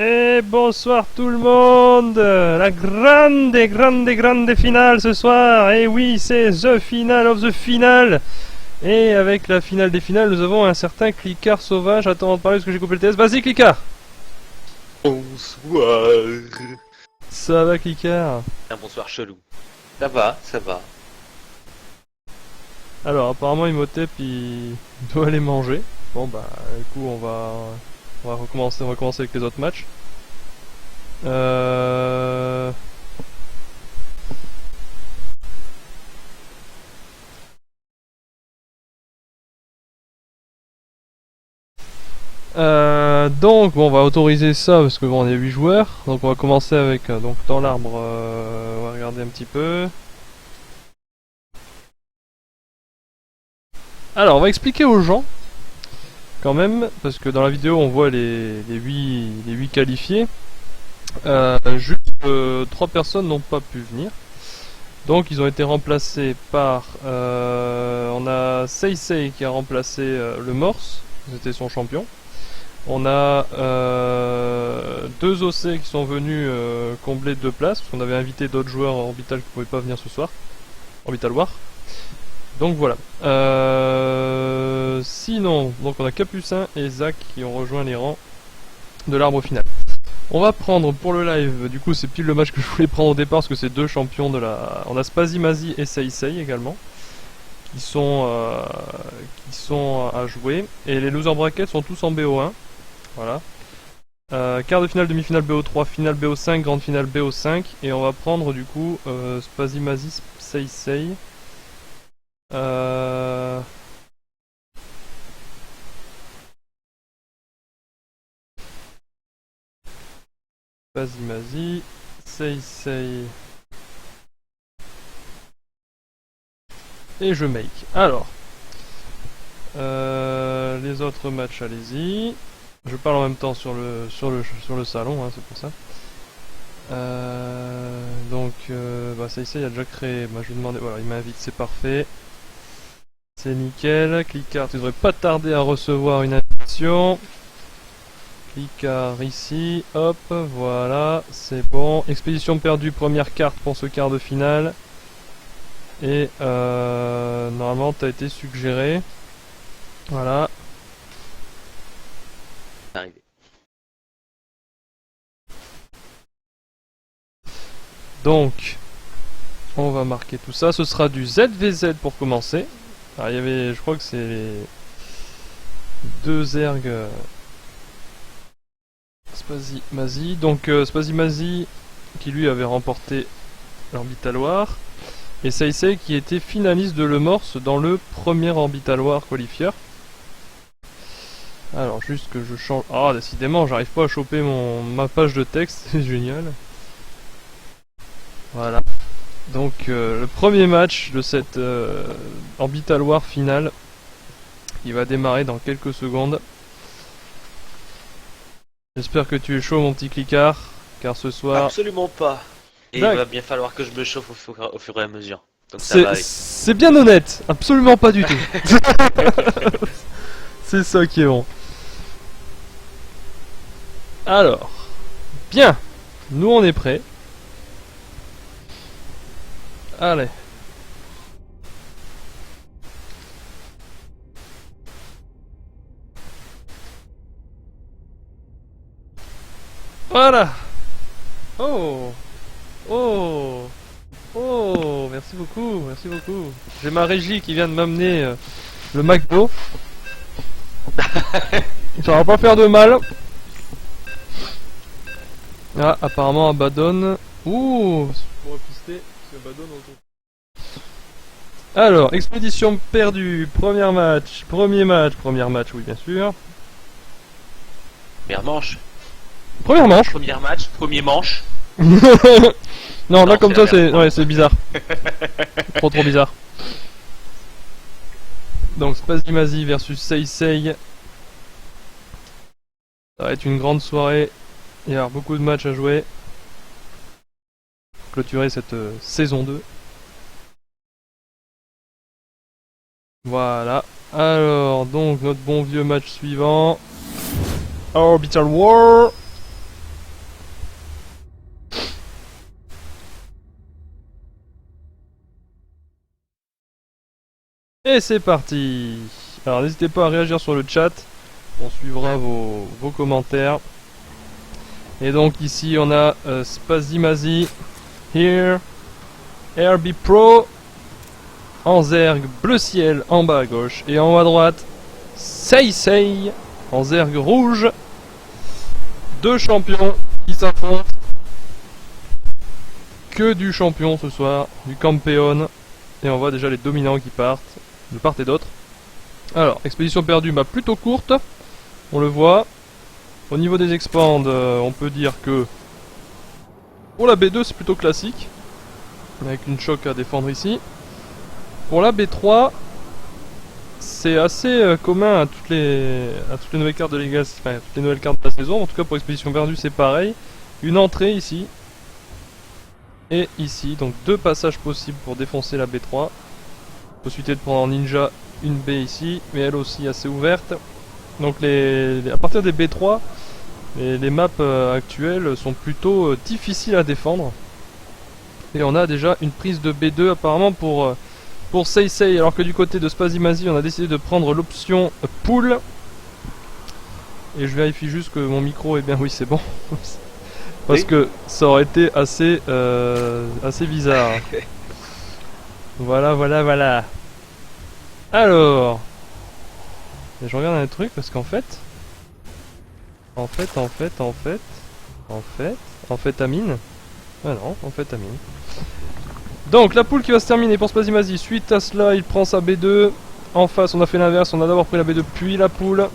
Et bonsoir tout le monde. La grande finale ce soir. Et oui, c'est the final of the final. Et avec la finale des finales, nous avons un certain Clicard sauvage. Attends de parler parce que j'ai coupé le TS. Vas-y Clicard. Bonsoir. Ça va Clicard? Un bonsoir chelou. Ça va, ça va. Alors apparemment Imhotep il doit aller manger. Bon bah du coup on va recommencer avec les autres matchs. Donc bon, on va autoriser ça parce que bon, il y a 8 joueurs. Donc on va commencer avec donc dans l'arbre, on va regarder un petit peu. Alors on va expliquer aux gens quand même parce que dans la vidéo on voit les 8 qualifiés. Juste 3 personnes n'ont pas pu venir. Donc ils ont été remplacés par on a Seisei qui a remplacé le Morse, c'était son champion. On a 2 OC qui sont venus combler 2 places, parce qu'on avait invité d'autres joueurs en Orbital qui ne pouvaient pas venir ce soir. Orbital War. Donc voilà. Sinon, donc on a Capucin et Zach qui ont rejoint les rangs de l'arbre final. On va prendre pour le live, du coup c'est pile le match que je voulais prendre au départ, parce que c'est 2 champions de la... On a Spazimazi et Seisei également, qui sont à jouer. Et les loser brackets sont tous en BO1. Voilà. Quart de finale, demi-finale BO3, finale BO5, grande finale BO5. Et on va prendre du coup Spazimazi, Seisei. Spazimazi, Seisei. Et je make. Alors. Les autres matchs, allez-y. Je parle en même temps sur le salon, hein, c'est pour ça. Donc, Seisei a déjà créé. Bah, je lui demandais. Voilà, il m'invite, c'est parfait. C'est nickel. Clicard, tu devrais pas tarder à recevoir une invitation. Clicard ici, hop, voilà, c'est bon. Expédition perdue, première carte pour ce quart de finale. Et normalement, t'as été suggéré. Voilà. Arrivé. Donc, on va marquer tout ça. Ce sera du ZVZ pour commencer. Alors, il y avait, je crois que c'est les 2 ergs Spazimazi. Donc, Spazimazi qui lui avait remporté l'Orbital War. Et Seisei qui était finaliste de Le Morse dans le premier Orbital War qualifier. Alors, juste que je change. Ah, décidément, j'arrive pas à choper ma page de texte. C'est génial. Voilà. Donc le premier match de cette Orbital War finale, il va démarrer dans quelques secondes. J'espère que tu es chaud mon petit Clicard, car ce soir... Absolument pas. Et il va bien falloir que je me chauffe au fur et à mesure. Donc ça va aller. C'est bien honnête, absolument pas du tout. C'est ça qui est bon. Alors, bien, nous on est prêts. Allez. Voilà. Oh. Oh. Oh. Merci beaucoup, merci beaucoup. J'ai ma régie qui vient de m'amener le McDo. Ça va pas faire de mal. Ah, apparemment Abaddon. Ouh. Je pourrais pister. Alors, expédition perdue, premier match, oui bien sûr. Première manche. Première manche. Première match, premier manche. Non, là comme ça c'est ouais, c'est bizarre. Trop bizarre. Donc Spazimazi versus Seisei. Ça va être une grande soirée. Il va y avoir beaucoup de matchs à jouer. Pour clôturer cette saison 2. Voilà. Alors, donc, notre bon vieux match suivant. Orbital War. Et c'est parti. Alors n'hésitez pas à réagir sur le chat. On suivra vos commentaires. Et donc ici on a Spazimazi, Here, RB Pro, en zerg bleu ciel en bas à gauche. Et en haut à droite, Seisei en zerg rouge. Deux champions qui s'affrontent. Que du champion ce soir, du campeon. Et on voit déjà les dominants qui partent, de part et d'autre. Alors, expédition perdue, plutôt courte. On le voit. Au niveau des expands, on peut dire que pour la B2 c'est plutôt classique, avec une choc à défendre ici. Pour la B3, c'est assez commun à toutes les nouvelles cartes de Legacy, enfin toutes les nouvelles cartes de la saison. En tout cas pour expédition perdue c'est pareil. Une entrée ici et ici, donc deux passages possibles pour défoncer la B3. Possibilité de prendre en ninja une B ici, mais elle aussi assez ouverte. Donc à partir des B3, les maps actuelles sont plutôt difficiles à défendre. Et on a déjà une prise de B2 apparemment pour Seisei, alors que du côté de Spazimazi on a décidé de prendre l'option pool. Et je vérifie juste que mon micro est bien, oui c'est bon. Parce que ça aurait été assez bizarre. Voilà. Alors, et je regarde un truc parce qu'en fait, amine. Ah non, amine. Donc la poule qui va se terminer pour Spazimazi. Suite à cela, il prend sa B2. En face, on a fait l'inverse. On a d'abord pris la B2 puis la poule.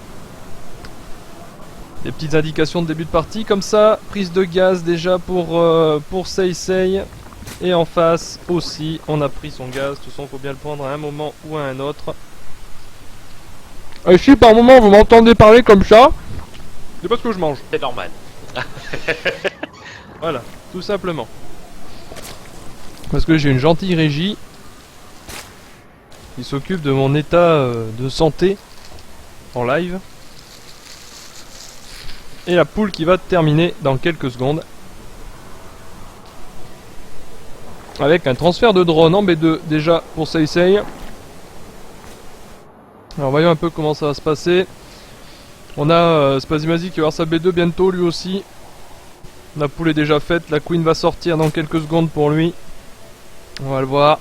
Des petites indications de début de partie comme ça. Prise de gaz déjà pour Seisei. Et en face aussi, on a pris son gaz. De toute façon, il faut bien le prendre à un moment ou à un autre. Et si par moment vous m'entendez parler comme ça, c'est parce que je mange. C'est normal. Voilà, tout simplement. Parce que j'ai une gentille régie qui s'occupe de mon état de santé en live. Et la poule qui va terminer dans quelques secondes. Avec un transfert de drone en B2 déjà pour Seisei. Alors voyons un peu comment ça va se passer. On a Spazimazi qui va avoir sa B2 bientôt lui aussi. La poule est déjà faite, la queen va sortir dans quelques secondes pour lui. On va le voir.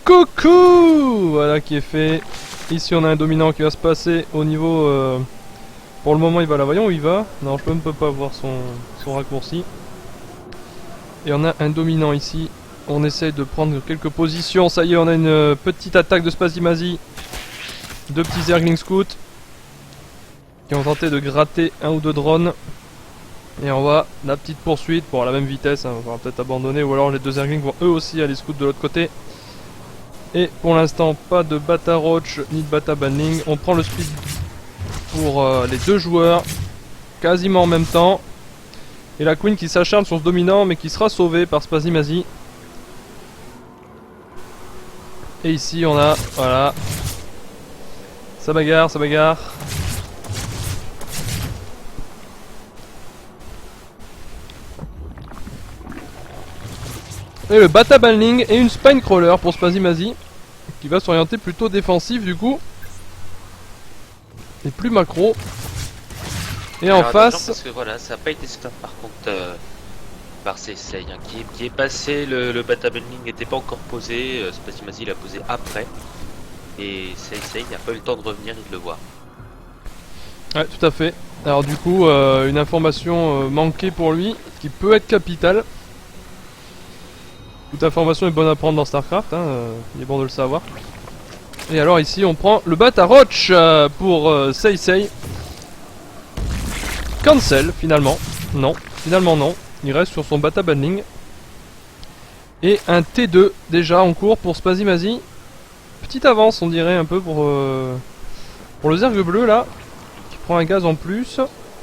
Coucou! Voilà qui est fait. Ici on a un dominant qui va se passer au niveau... pour le moment il va là, voyons où il va. Non je ne peux pas voir son raccourci. Et on a un dominant ici. On essaye de prendre quelques positions. Ça y est, on a une petite attaque de Spazimazi. Deux petits Zergling Scouts qui ont tenté de gratter un ou deux drones. Et on voit la petite poursuite pour la même vitesse. On va peut-être abandonner ou alors les deux Zerglings vont eux aussi aller scout de l'autre côté. Et pour l'instant, pas de Bata Roach ni de Bata Banling. On prend le speed pour les deux joueurs quasiment en même temps. Et la Queen qui s'acharne sur ce dominant mais qui sera sauvée par Spazimazi. Et ici on a, voilà, ça bagarre. Et le Bata Banling et une Spine Crawler pour Spazimazi qui va s'orienter plutôt défensif du coup. Et plus macro. Et en face... Parce que voilà, ça n'a pas été stop par contre par Seisei hein, qui est passé, le Bata Banling n'était pas encore posé, Spazimazi l'a posé après. Et Seisei n'a pas eu le temps de revenir et de le voir. Ouais, tout à fait. Alors du coup, une information manquée pour lui, qui peut être capitale. Toute information est bonne à prendre dans StarCraft, hein, il est bon de le savoir. Et alors ici, on prend le Bata Roach pour Seisei. Cancel, finalement. Non, finalement non. Il reste sur son Bata Banling. Et un T2 déjà en cours pour Spazimazi. Petite avance, on dirait un peu pour le Zerg bleu là. Qui prend un gaz en plus.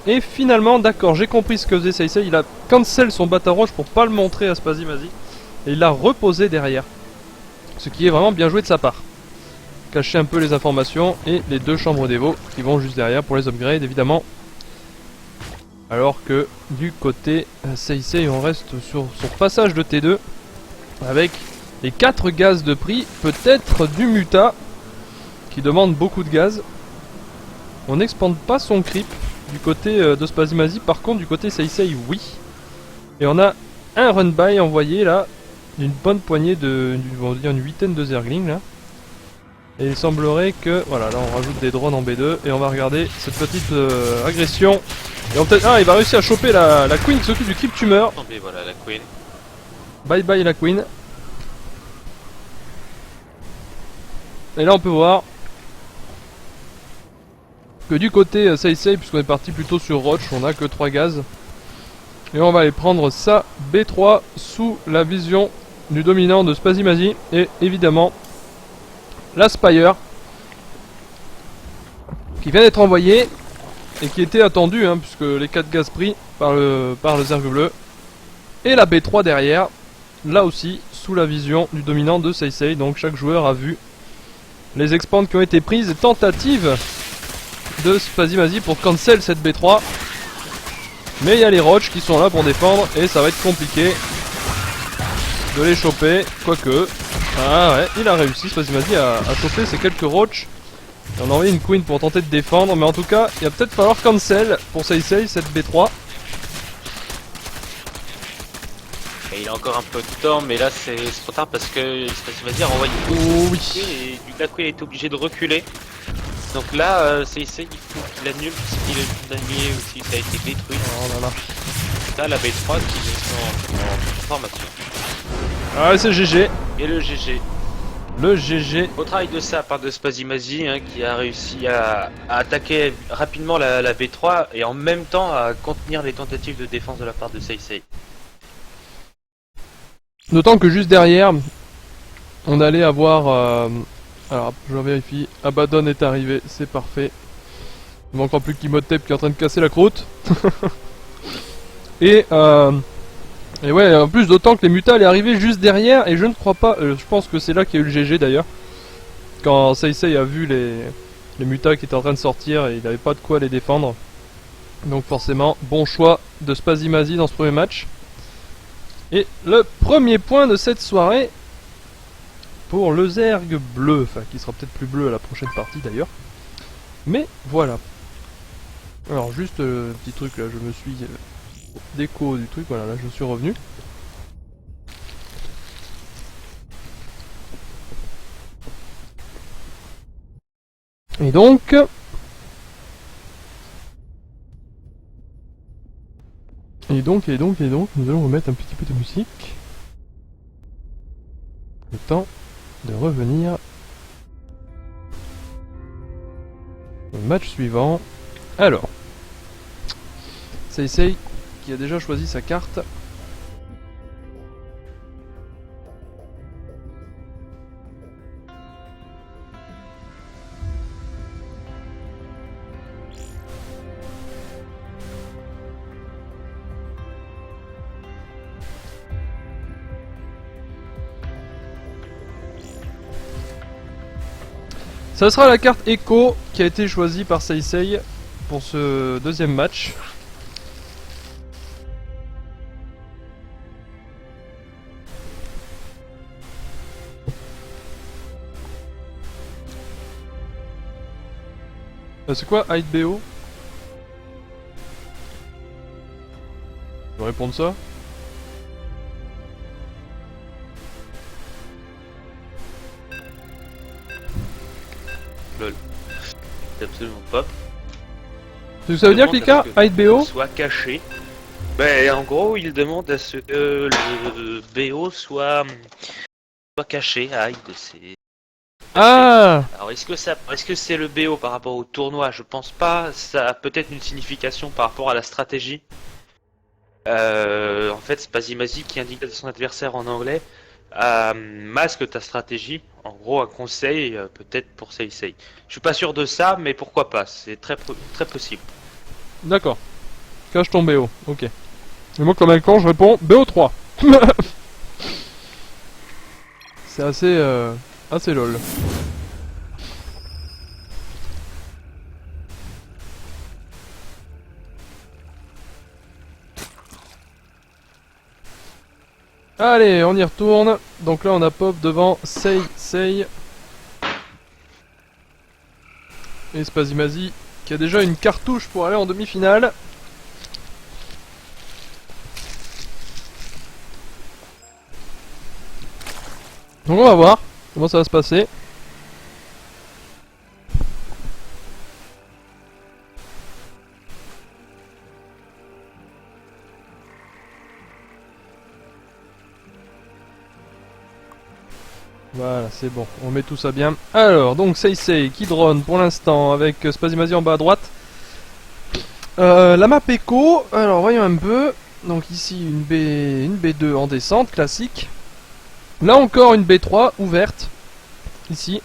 Et finalement, d'accord, j'ai compris ce que faisait Seisei. Il a cancel son Bata Roach pour pas le montrer à Spazimazi. Et il l'a reposé derrière. Ce qui est vraiment bien joué de sa part. Cacher un peu les informations. Et les deux chambres d'Evo qui vont juste derrière pour les upgrades évidemment. Alors que du côté Seisei on reste sur son passage de T2 avec les 4 gaz de prix, peut-être du Muta, qui demande beaucoup de gaz. On n'expande pas son creep du côté de Spazimasi, par contre du côté Seisei, oui. Et on a un run-by envoyé là, d'une bonne poignée de, on va dire une huitaine de Zerglings là. Et il semblerait que, voilà, là on rajoute des drones en B2 et on va regarder cette petite agression. Et on peut-être, ah, il va réussir à choper la Queen qui s'occupe du creep tumeur. Tombé, voilà la Queen. Bye bye la Queen. Et là on peut voir que du côté Seisei, puisqu'on est parti plutôt sur Roach, on a que 3 gaz. Et on va aller prendre sa B3 sous la vision du dominant de Spazimasi. Et évidemment, la Spire qui vient d'être envoyée et qui était attendue, hein, puisque les 4 gaz pris par le Zerg bleu. Et la B3 derrière, là aussi, sous la vision du dominant de Seisei. Donc chaque joueur a vu les expands qui ont été prises et tentatives de Spazimasi pour cancel cette B3. Mais il y a les Roach qui sont là pour défendre et ça va être compliqué de les choper, quoique. Ah ouais, il a réussi Spazimasi à choper ces quelques Roach. Et on a envoyé une Queen pour tenter de défendre, mais en tout cas, il va peut-être falloir cancel pour Seisei cette B3. Et il a encore un peu de temps, mais là c'est trop tard parce que Spazimasi a renvoyé Oh oui. et du coup la Queen est obligée de reculer. Donc là, Seisei il faut qu'il annule ce qu'il a allié aussi, ça a été détruit. Oh là là. Là la B3 qui est en formation. Ah c'est GG. Et le GG. Le GG. Au travail de ça part de Spazimasi hein, qui a réussi à attaquer rapidement la B3 et en même temps à contenir les tentatives de défense de la part de Seisei. D'autant que juste derrière, on allait avoir... alors, je vérifie. Abaddon est arrivé, c'est parfait. Il manque plus qu'Imhotep qui est en train de casser la croûte. et ouais, en plus, d'autant que les mutas allaient arriver juste derrière. Et je ne crois pas... je pense que c'est là qu'il y a eu le GG d'ailleurs. Quand Seisei a vu les mutas qui étaient en train de sortir et il n'avait pas de quoi les défendre. Donc forcément, bon choix de Spazimasi dans ce premier match. Et le premier point de cette soirée pour le Zerg bleu, enfin qui sera peut-être plus bleu à la prochaine partie d'ailleurs. Mais voilà. Alors juste petit truc là, je me suis déco du truc, voilà là je suis revenu. Et donc... Et donc, nous allons remettre un petit peu de musique. Le temps de revenir au match suivant. Alors, Seisei qui a déjà choisi sa carte. Ça sera la carte Echo qui a été choisie par Seisei pour ce deuxième match. C'est quoi Hide BO? Je vais répondre ça. Lol. C'est absolument pas. Ça veut dire que les cas Hide BO soit caché. Ben en gros il demande à ce que le BO soit caché. Hide c'est. Ah. Alors est-ce que c'est le BO par rapport au tournoi? Je pense pas. Ça a peut-être une signification par rapport à la stratégie. En fait, Spazimasi qui indique à son adversaire en anglais masque ta stratégie. En gros, un conseil peut-être pour Seisei. Je suis pas sûr de ça, mais pourquoi pas? C'est très possible. D'accord. Cache ton BO, ok. Et moi comme un con je réponds BO3. C'est assez lol. Allez, on y retourne. Donc là, on a pop devant Sei et Spazimazi qui a déjà une cartouche pour aller en demi-finale. Donc on va voir comment ça va se passer. Voilà, c'est bon, on met tout ça bien. Alors, donc Sei qui drone pour l'instant avec Spazimazi en bas à droite. La map écho, alors voyons un peu. Donc ici une B2 en descente, classique. Là encore une B3 ouverte, ici.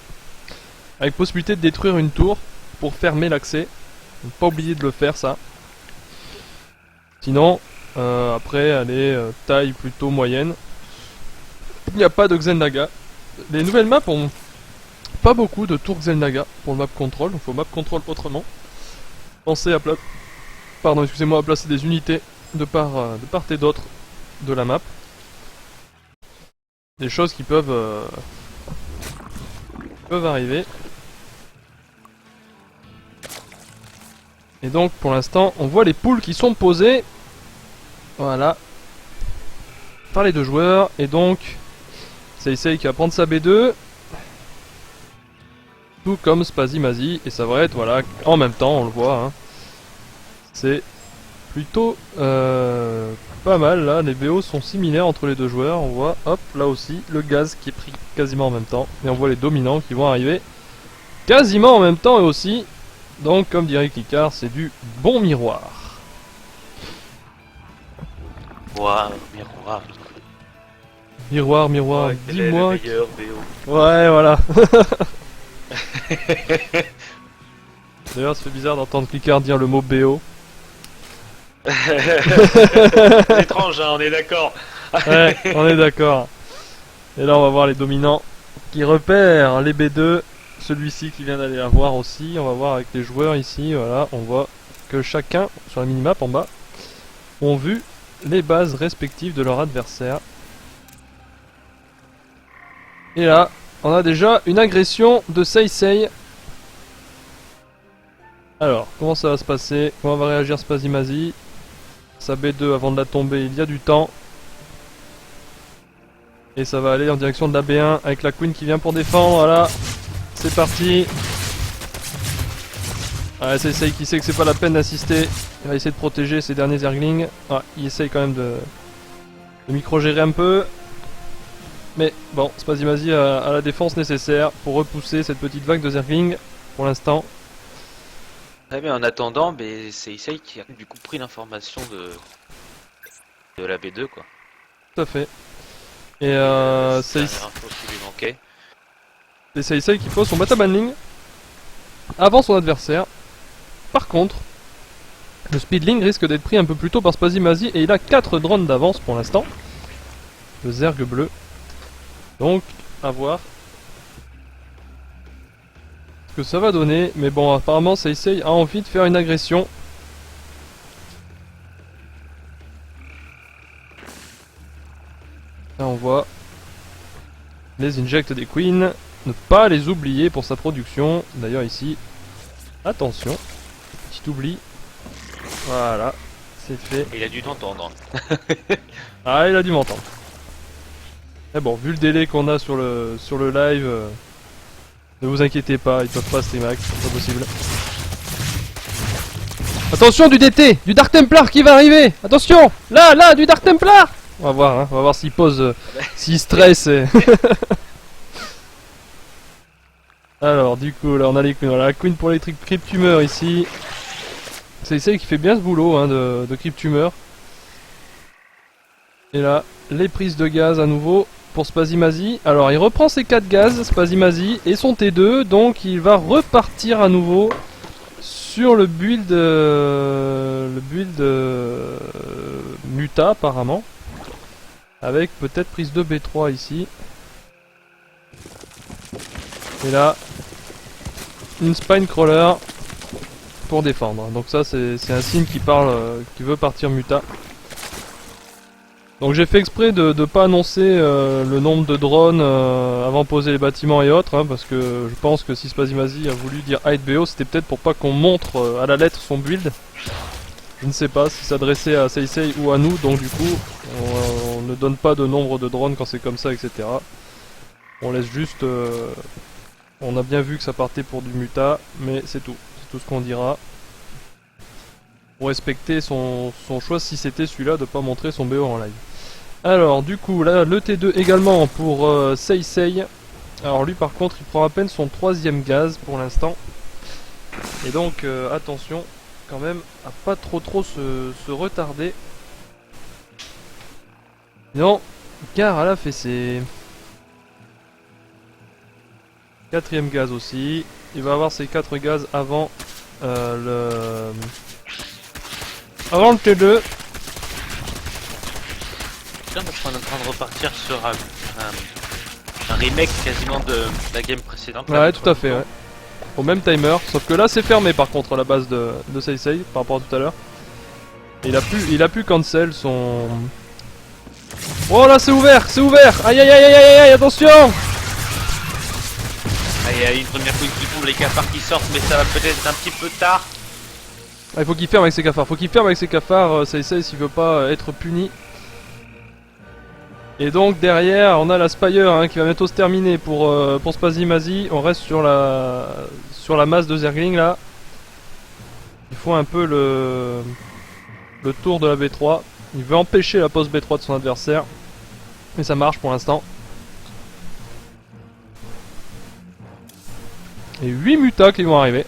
Avec possibilité de détruire une tour pour fermer l'accès. Donc pas oublier de le faire ça. Sinon, après elle est taille plutôt moyenne. Il n'y a pas de Xel'Naga. Les nouvelles maps ont pas beaucoup de tours Xel'Naga pour le map control, donc faut map control autrement. Pensez à à placer des unités de part et d'autre de la map. Des choses qui peuvent arriver. Et donc pour l'instant on voit les poules qui sont posées. Voilà. Par les deux joueurs. Et donc Sei qui va prendre sa B2. Tout comme Spazimazi. Et ça va être voilà en même temps, on le voit. Hein. C'est plutôt pas mal là. Les BO sont similaires entre les deux joueurs. On voit hop là aussi le gaz qui est pris quasiment en même temps. Et on voit les dominants qui vont arriver quasiment en même temps eux aussi. Donc comme dirait Clicard, c'est du bon miroir. Miroir, miroir. Miroir, miroir, Ouais, dis-moi. le meilleur BO. Ouais, voilà. D'ailleurs, ça fait bizarre d'entendre Clicard dire le mot BO. C'est étrange, hein, on est d'accord. Ouais, on est d'accord. Et là, on va voir les dominants qui repèrent les B2. Celui-ci qui vient d'aller la voir aussi. On va voir avec les joueurs ici. Voilà, on voit que chacun, sur la minimap en bas, ont vu les bases respectives de leur adversaire. Et là, on a déjà une agression de Sei. Alors, comment ça va se passer? Comment va réagir Spazimazi? Sa B2 avant de la tomber, il y a du temps. Et ça va aller en direction de la B1 avec la Queen qui vient pour défendre. Voilà, c'est parti. Ah, Sei qui sait que c'est pas la peine d'assister. Il va essayer de protéger ses derniers Zerglings. Ah, il essaye quand même de micro-gérer un peu. Mais bon, Spazimazi a la défense nécessaire pour repousser cette petite vague de Zerglings pour l'instant. Ouais, mais en attendant, c'est Issei qui a du coup pris l'information de la B2 quoi. Tout à fait. Et c'est l'info qui lui manquait. Et c'est Sei qui pose son batabanling avant son adversaire. Par contre, le speedling risque d'être pris un peu plus tôt par Spazimazi et il a 4 drones d'avance pour l'instant. Le Zerg bleu. Donc, à voir ce que ça va donner. Mais bon, apparemment, Sei a envie de faire une agression. Là, on voit les injects des queens. Ne pas les oublier pour sa production. D'ailleurs, ici, attention, petit oubli. Voilà, c'est fait. Il a dû t'entendre. Ah, il a dû m'entendre. Mais bon, vu le délai qu'on a sur le live, ne vous inquiétez pas, ils peuvent pas streamax, c'est pas possible. Attention du DT, du Dark Templar qui va arriver. Attention, là, du Dark Templar. On va voir, hein, on va voir s'il pose, s'il stresse. Alors, du coup, là, on a les queens. Voilà, la queen pour les Crypt Tumor ici. C'est celle qui fait bien ce boulot hein, de Crypt Tumor. Et là, les prises de gaz à nouveau pour Spazimazi. Alors, il reprend ses 4 gaz, Spazimazi, et son T2. Donc, il va repartir à nouveau sur le build Muta, apparemment. Avec peut-être prise de B3 ici. Et là, une Spine Crawler pour défendre. Donc ça, c'est un signe qui parle, qui veut partir Muta. Donc j'ai fait exprès de ne pas annoncer le nombre de drones avant de poser les bâtiments et autres, hein, parce que je pense que si Spazimazi a voulu dire HBO, c'était peut-être pour pas qu'on montre à la lettre son build. Je ne sais pas si s'adressait à Seisei ou à nous, donc du coup on ne donne pas de nombre de drones quand c'est comme ça, etc. On laisse juste... on a bien vu que ça partait pour du muta, mais c'est tout. C'est tout ce qu'on dira. Pour respecter son choix si c'était celui-là de pas montrer son BO en live. Alors du coup là le T2 également pour Seisei. Alors lui par contre il prend à peine son 3ème gaz pour l'instant. Et donc attention quand même à pas trop se retarder. Non, car elle a fait ses 4ème gaz aussi. Il va avoir ses 4 gaz avant avant le T2. Parce qu'on est en train de repartir sur un remake quasiment de la game précédente. Ouais, tout à fait, ouais. Au même timer, sauf que là c'est fermé par contre la base de Seisei par rapport à tout à l'heure. Il a pu cancel son... Oh là c'est ouvert, c'est ouvert. Aïe aïe aïe aïe aïe aïe, attention. Il y a une première couille qui tombe, les cafards qui sortent, mais ça va peut-être un petit peu tard. Ah, il faut qu'il ferme avec ses cafards, Seisei s'il veut pas être puni. Et donc derrière on a la Spire hein, qui va bientôt se terminer pour Spazimazi. On reste sur la masse de Zergling là. Il faut un peu le tour de la B3. Il veut empêcher la pose B3 de son adversaire. Mais ça marche pour l'instant. Et 8 mutas qui vont arriver.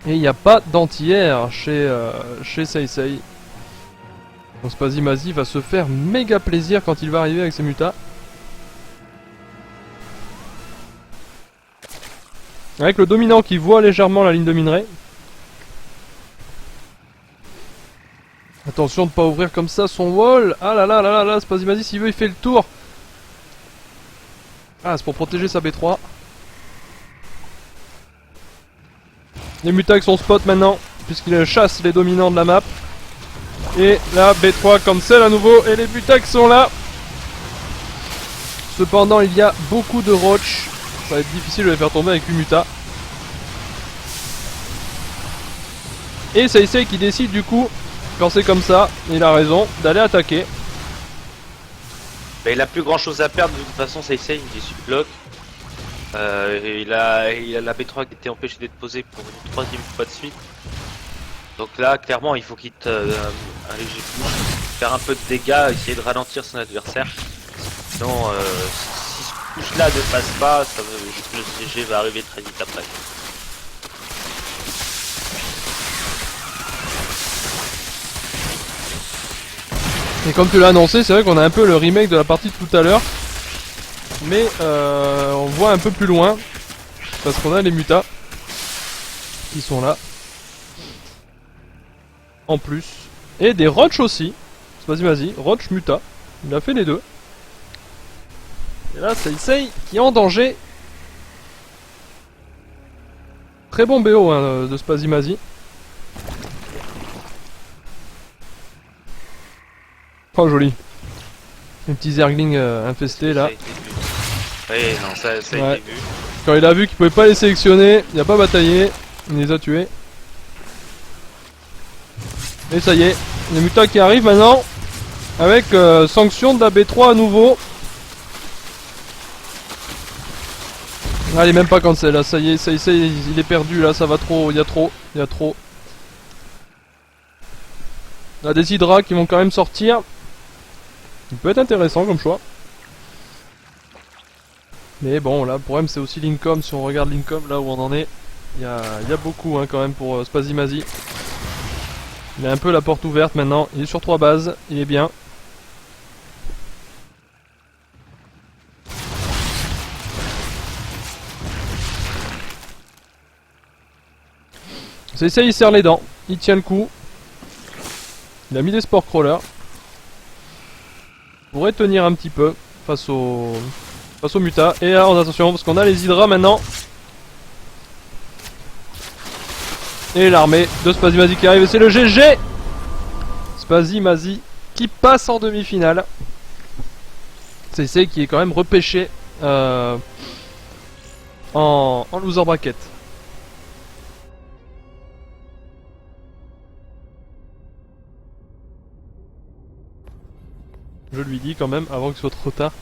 Et il n'y a pas d'anti-air chez Seisei. Donc Spazimazi va se faire méga plaisir quand il va arriver avec ses mutas. Avec le dominant qui voit légèrement la ligne de minerai. Attention de ne pas ouvrir comme ça son wall. Ah là là là là là, Spazimazi s'il veut il fait le tour. Ah c'est pour protéger sa B3. Les mutas avec son spot maintenant, puisqu'il chasse les dominants de la map. Et la B3 cancel à nouveau et les mutas sont là. Cependant il y a beaucoup de roach. Ça va être difficile de les faire tomber avec 8 mutas. Et Seisei qui décide du coup, quand c'est comme ça, il a raison, d'aller attaquer. Mais il a plus grand chose à perdre de toute façon, Seisei il est sur bloc. Il a la B3 qui était empêchée d'être posée pour une 3ème fois de suite. Donc là clairement il faut qu'il un léger push, faire un peu de dégâts, essayer de ralentir son adversaire. Sinon si ce push là ne passe pas, le CG va arriver très vite après. Et comme tu l'as annoncé, c'est vrai qu'on a un peu le remake de la partie de tout à l'heure. Mais on voit un peu plus loin. Parce qu'on a les mutas qui sont là. En plus. Et des roach aussi. Vas-y, roach muta. Il a fait les deux. Et là, Seisei qui est en danger. Très bon BO hein, de Spazimazi. Oh joli. Un petit Zergling infesté là. Oui, non, ça a été vu. Quand il a vu qu'il pouvait pas les sélectionner, il a pas bataillé, il les a tués. Et ça y est, les mutas qui arrivent maintenant. Avec sanction de la B3 à nouveau. Ah, il est même pas cancel là, ça y est, il est perdu là, ça va trop, il y a trop. Là des hydras qui vont quand même sortir. Il peut être intéressant comme choix. Mais bon là le problème c'est aussi l'Incom, si on regarde l'Incom là où on en est. Il y a beaucoup hein, quand même pour Spazimazi. Il a un peu la porte ouverte maintenant, il est sur 3 bases, il est bien. Seisei il serre les dents, il tient le coup. Il a mis des sport crawlers. Pourrait tenir un petit peu face au muta. Et là attention parce qu'on a les hydras maintenant. Et l'armée de Spazimazi qui arrive et c'est le GG. Spazi Mazi qui passe en demi-finale. C'est qui est quand même repêché en loser bracket. Je lui dis quand même avant que ce soit trop tard.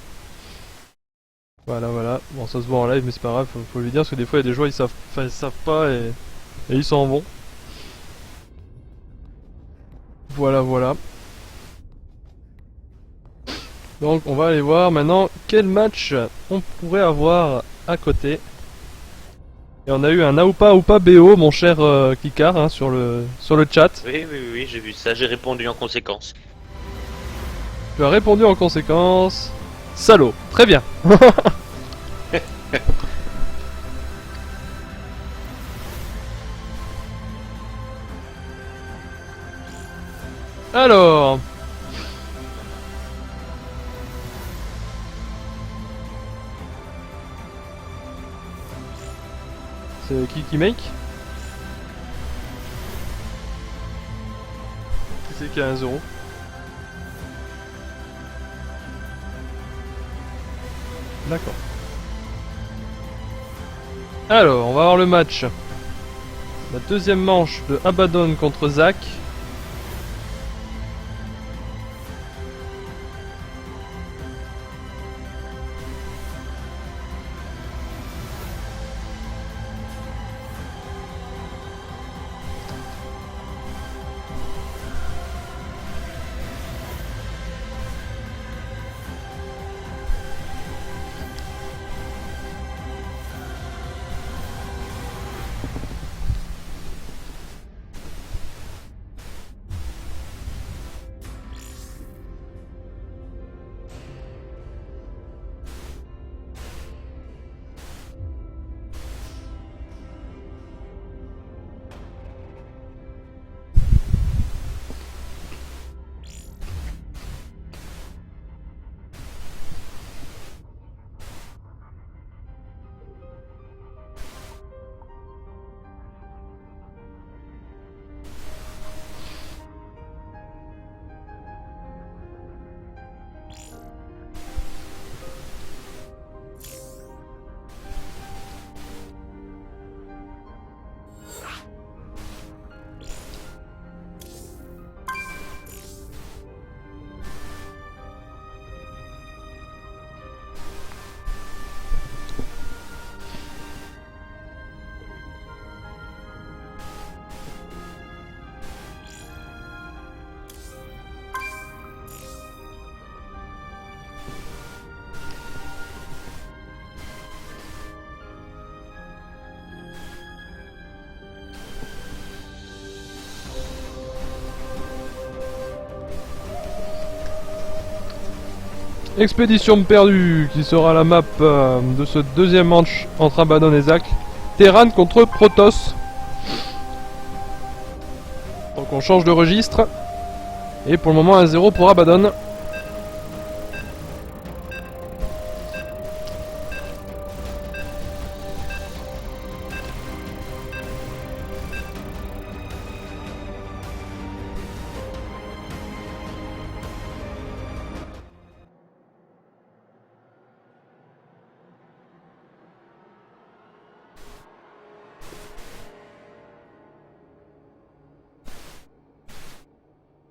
Voilà, voilà. Bon, ça se voit en live, mais c'est pas grave. Faut lui dire parce que des fois, il y a des joueurs ils savent pas et ils s'en vont. Voilà, voilà. Donc, on va aller voir maintenant quel match on pourrait avoir à côté. Et on a eu un Aoupa Aoupa BO, mon cher Kikar, hein, sur le chat. Oui, j'ai vu ça, j'ai répondu en conséquence. Tu as répondu en conséquence. Salaud. Très bien. Alors. C'est qui make? Qui c'est qui a 1-0? D'accord. Alors, on va voir le match. La deuxième manche de Abaddon contre Zach. Expédition perdue, qui sera la map de ce deuxième match entre Abaddon et Zach. Terran contre Protoss. Donc on change de registre. Et pour le moment 1-0 pour Abaddon.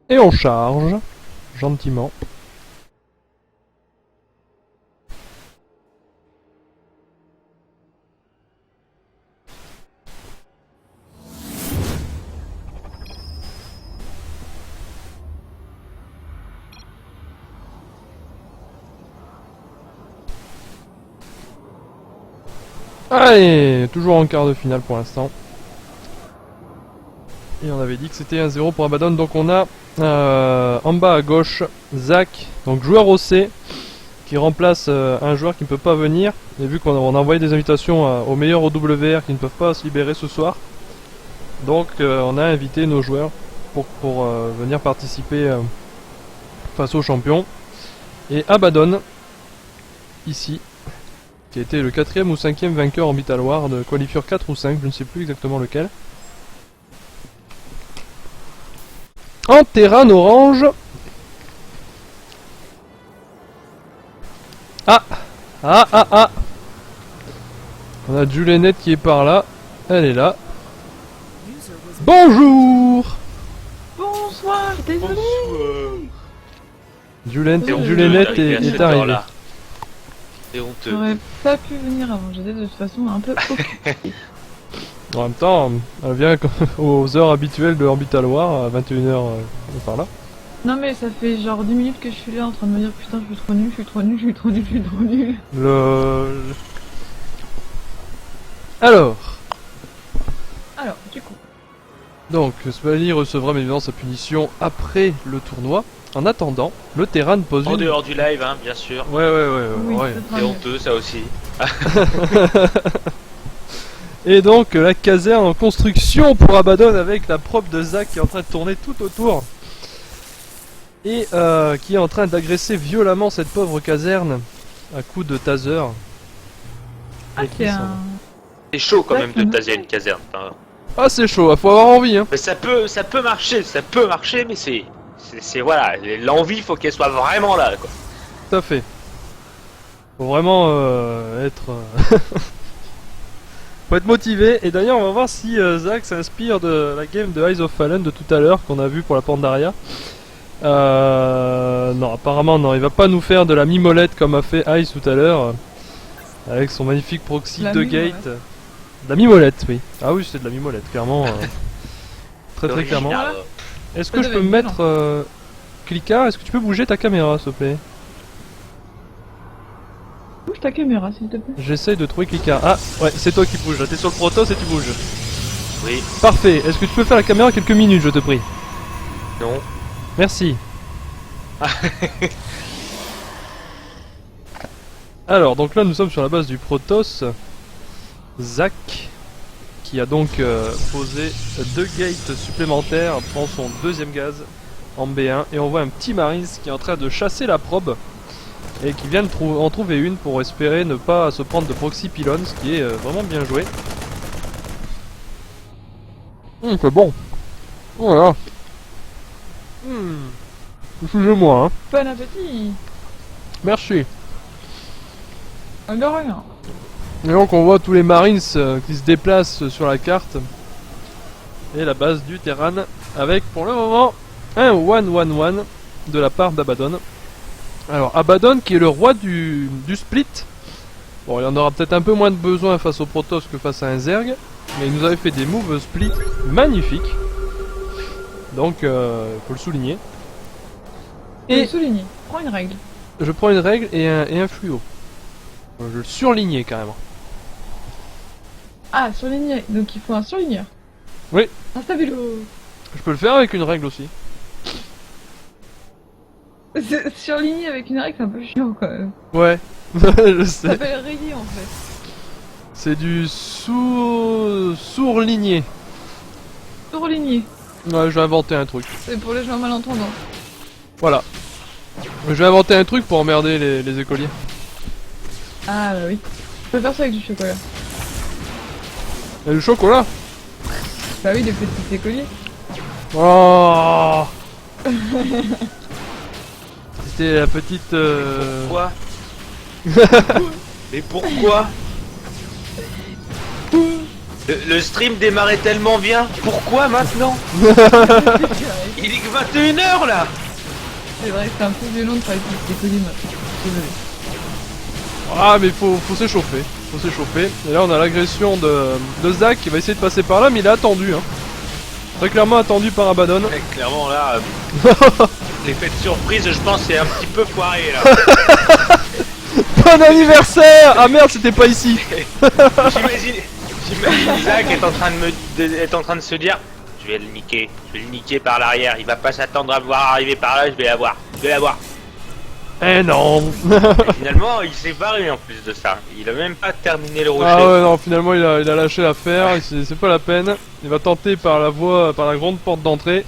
Et on charge, gentiment. Allez, toujours en quart de finale pour l'instant. Et on avait dit que c'était 1-0 pour Abaddon, donc on a en bas à gauche Zach, donc joueur OC, qui remplace un joueur qui ne peut pas venir. Et vu qu'on a envoyé des invitations aux meilleurs OWR qui ne peuvent pas se libérer ce soir, donc on a invité nos joueurs pour venir participer face aux champions. Et Abaddon, ici, qui a été le 4ème ou 5ème vainqueur en Orbital War de Qualifier 4 ou 5, je ne sais plus exactement lequel. En terrain orange. Ah. Ah ah ah. On a Juliette qui est par là. Elle est là. Bonjour. Bonsoir, désolé. Juliette Juliette est arrivée. C'est honteux. J'aurais pas pu venir avant, j'étais de toute façon un peu occupée. En même temps, elle vient aux heures habituelles de Orbital War, à 21h par là. Non mais ça fait genre 10 minutes que je suis là en train de me dire putain je suis trop nul, je suis trop nul, je suis trop nul, je suis trop nul. Alors, Du coup, donc, Smiley recevra bien évidemment sa punition après le tournoi. En attendant, le terrain pose En une... dehors du live, hein, bien sûr. Ouais. oui, ouais. ce sera C'est mieux. honteux, ça aussi. Et donc, la caserne en construction pour Abaddon avec la prop de Zach qui est en train de tourner tout autour. Et qui est en train d'agresser violemment cette pauvre caserne à coups de taser. Ah Et qui c'est s'en va. un... C'est chaud quand même de Ouais, taser une caserne. Hein. Ah, c'est chaud, faut avoir envie, hein. Mais ça peut marcher, mais c'est voilà, l'envie faut qu'elle soit vraiment là, quoi. Tout à fait. Faut vraiment être... faut être motivé. Et d'ailleurs, on va voir si Zach s'inspire de la game de Eyes of Fallen de tout à l'heure qu'on a vu pour la Pandaria. Non, apparemment non. Il va pas nous faire de la mimolette comme a fait Eyes tout à l'heure. Avec son magnifique proxy La de mimolette. gate. De la mimolette, oui. Ah oui, c'est de la mimolette, clairement. Très clairement. Original. Est-ce Ça que je peux devait me être mettre... Clica, est-ce que tu peux bouger ta caméra, s'il te plaît? Bouge ta caméra s'il te plaît. J'essaye de trouver Clica. Ah, ouais, c'est toi qui bouges. Là, t'es sur le Protoss et tu bouges. Oui, Parfait. Est-ce que tu peux faire la caméra quelques minutes, je te prie? non. Merci. Alors, donc là, nous sommes sur la base du Protoss. Zach, qui a donc posé 2 gates supplémentaires, prend son deuxième gaz en B1. Et on voit un petit Marines qui est en train de chasser la probe. Et qui vient de en trouver une pour espérer ne pas se prendre de proxy pylon, ce qui est vraiment bien joué. C'est bon. Voilà. Excusez-moi, hein. Bon appétit. Merci. De rien. Et donc on voit tous les Marines qui se déplacent sur la carte. Et la base du Terran avec pour le moment un 1-1-1 de la part d'Abaddon. Alors Abaddon qui est le roi du split. Bon, il en aura peut-être un peu moins de besoin face au Protoss que face à un Zerg. Mais il nous avait fait des moves split magnifiques. Donc faut le souligner. Et Et souligner, prends une règle. je prends une règle et un fluo. Je le surlignais carrément. Ah, surligner, donc il faut un surligneur. Oui. Un stabilo. Je peux le faire avec une règle aussi. Surligner avec une règle c'est un peu chiant quand même. Ouais, je Ça sais. s'appelle rayer en fait. C'est du sourligné. Surligner, Ouais, je vais inventer un truc. c'est pour les gens malentendants. Voilà. Je vais inventer un truc pour emmerder les écoliers. Ah bah oui. Je peux faire ça avec du chocolat. Et le chocolat. Bah oui, des petits écoliers. Oh. C'était la petite... Pourquoi Mais pourquoi le stream démarrait tellement bien. Pourquoi maintenant Il est que 21h là. C'est vrai que c'est un peu violent de faire des petits écoliers maintenant. Désolé. Ah mais faut s'échauffer. Faut s'échauffer. Et là on a l'agression de Zach qui va essayer de passer par là mais il est attendu hein. Très clairement attendu par Abaddon. Ouais, clairement là, l'effet de surprise je pense c'est un petit peu foiré là. Bon anniversaire. Ah merde c'était pas ici. J'imagine Isaac est en train de se dire je vais le niquer par l'arrière, il va pas s'attendre à me voir arriver par là, je vais l'avoir. Eh non. Et finalement il s'est barré en plus de ça, il a même pas terminé le rocher. Ah ouais non finalement il a lâché l'affaire, c'est pas la peine. Il va tenter par la grande porte d'entrée.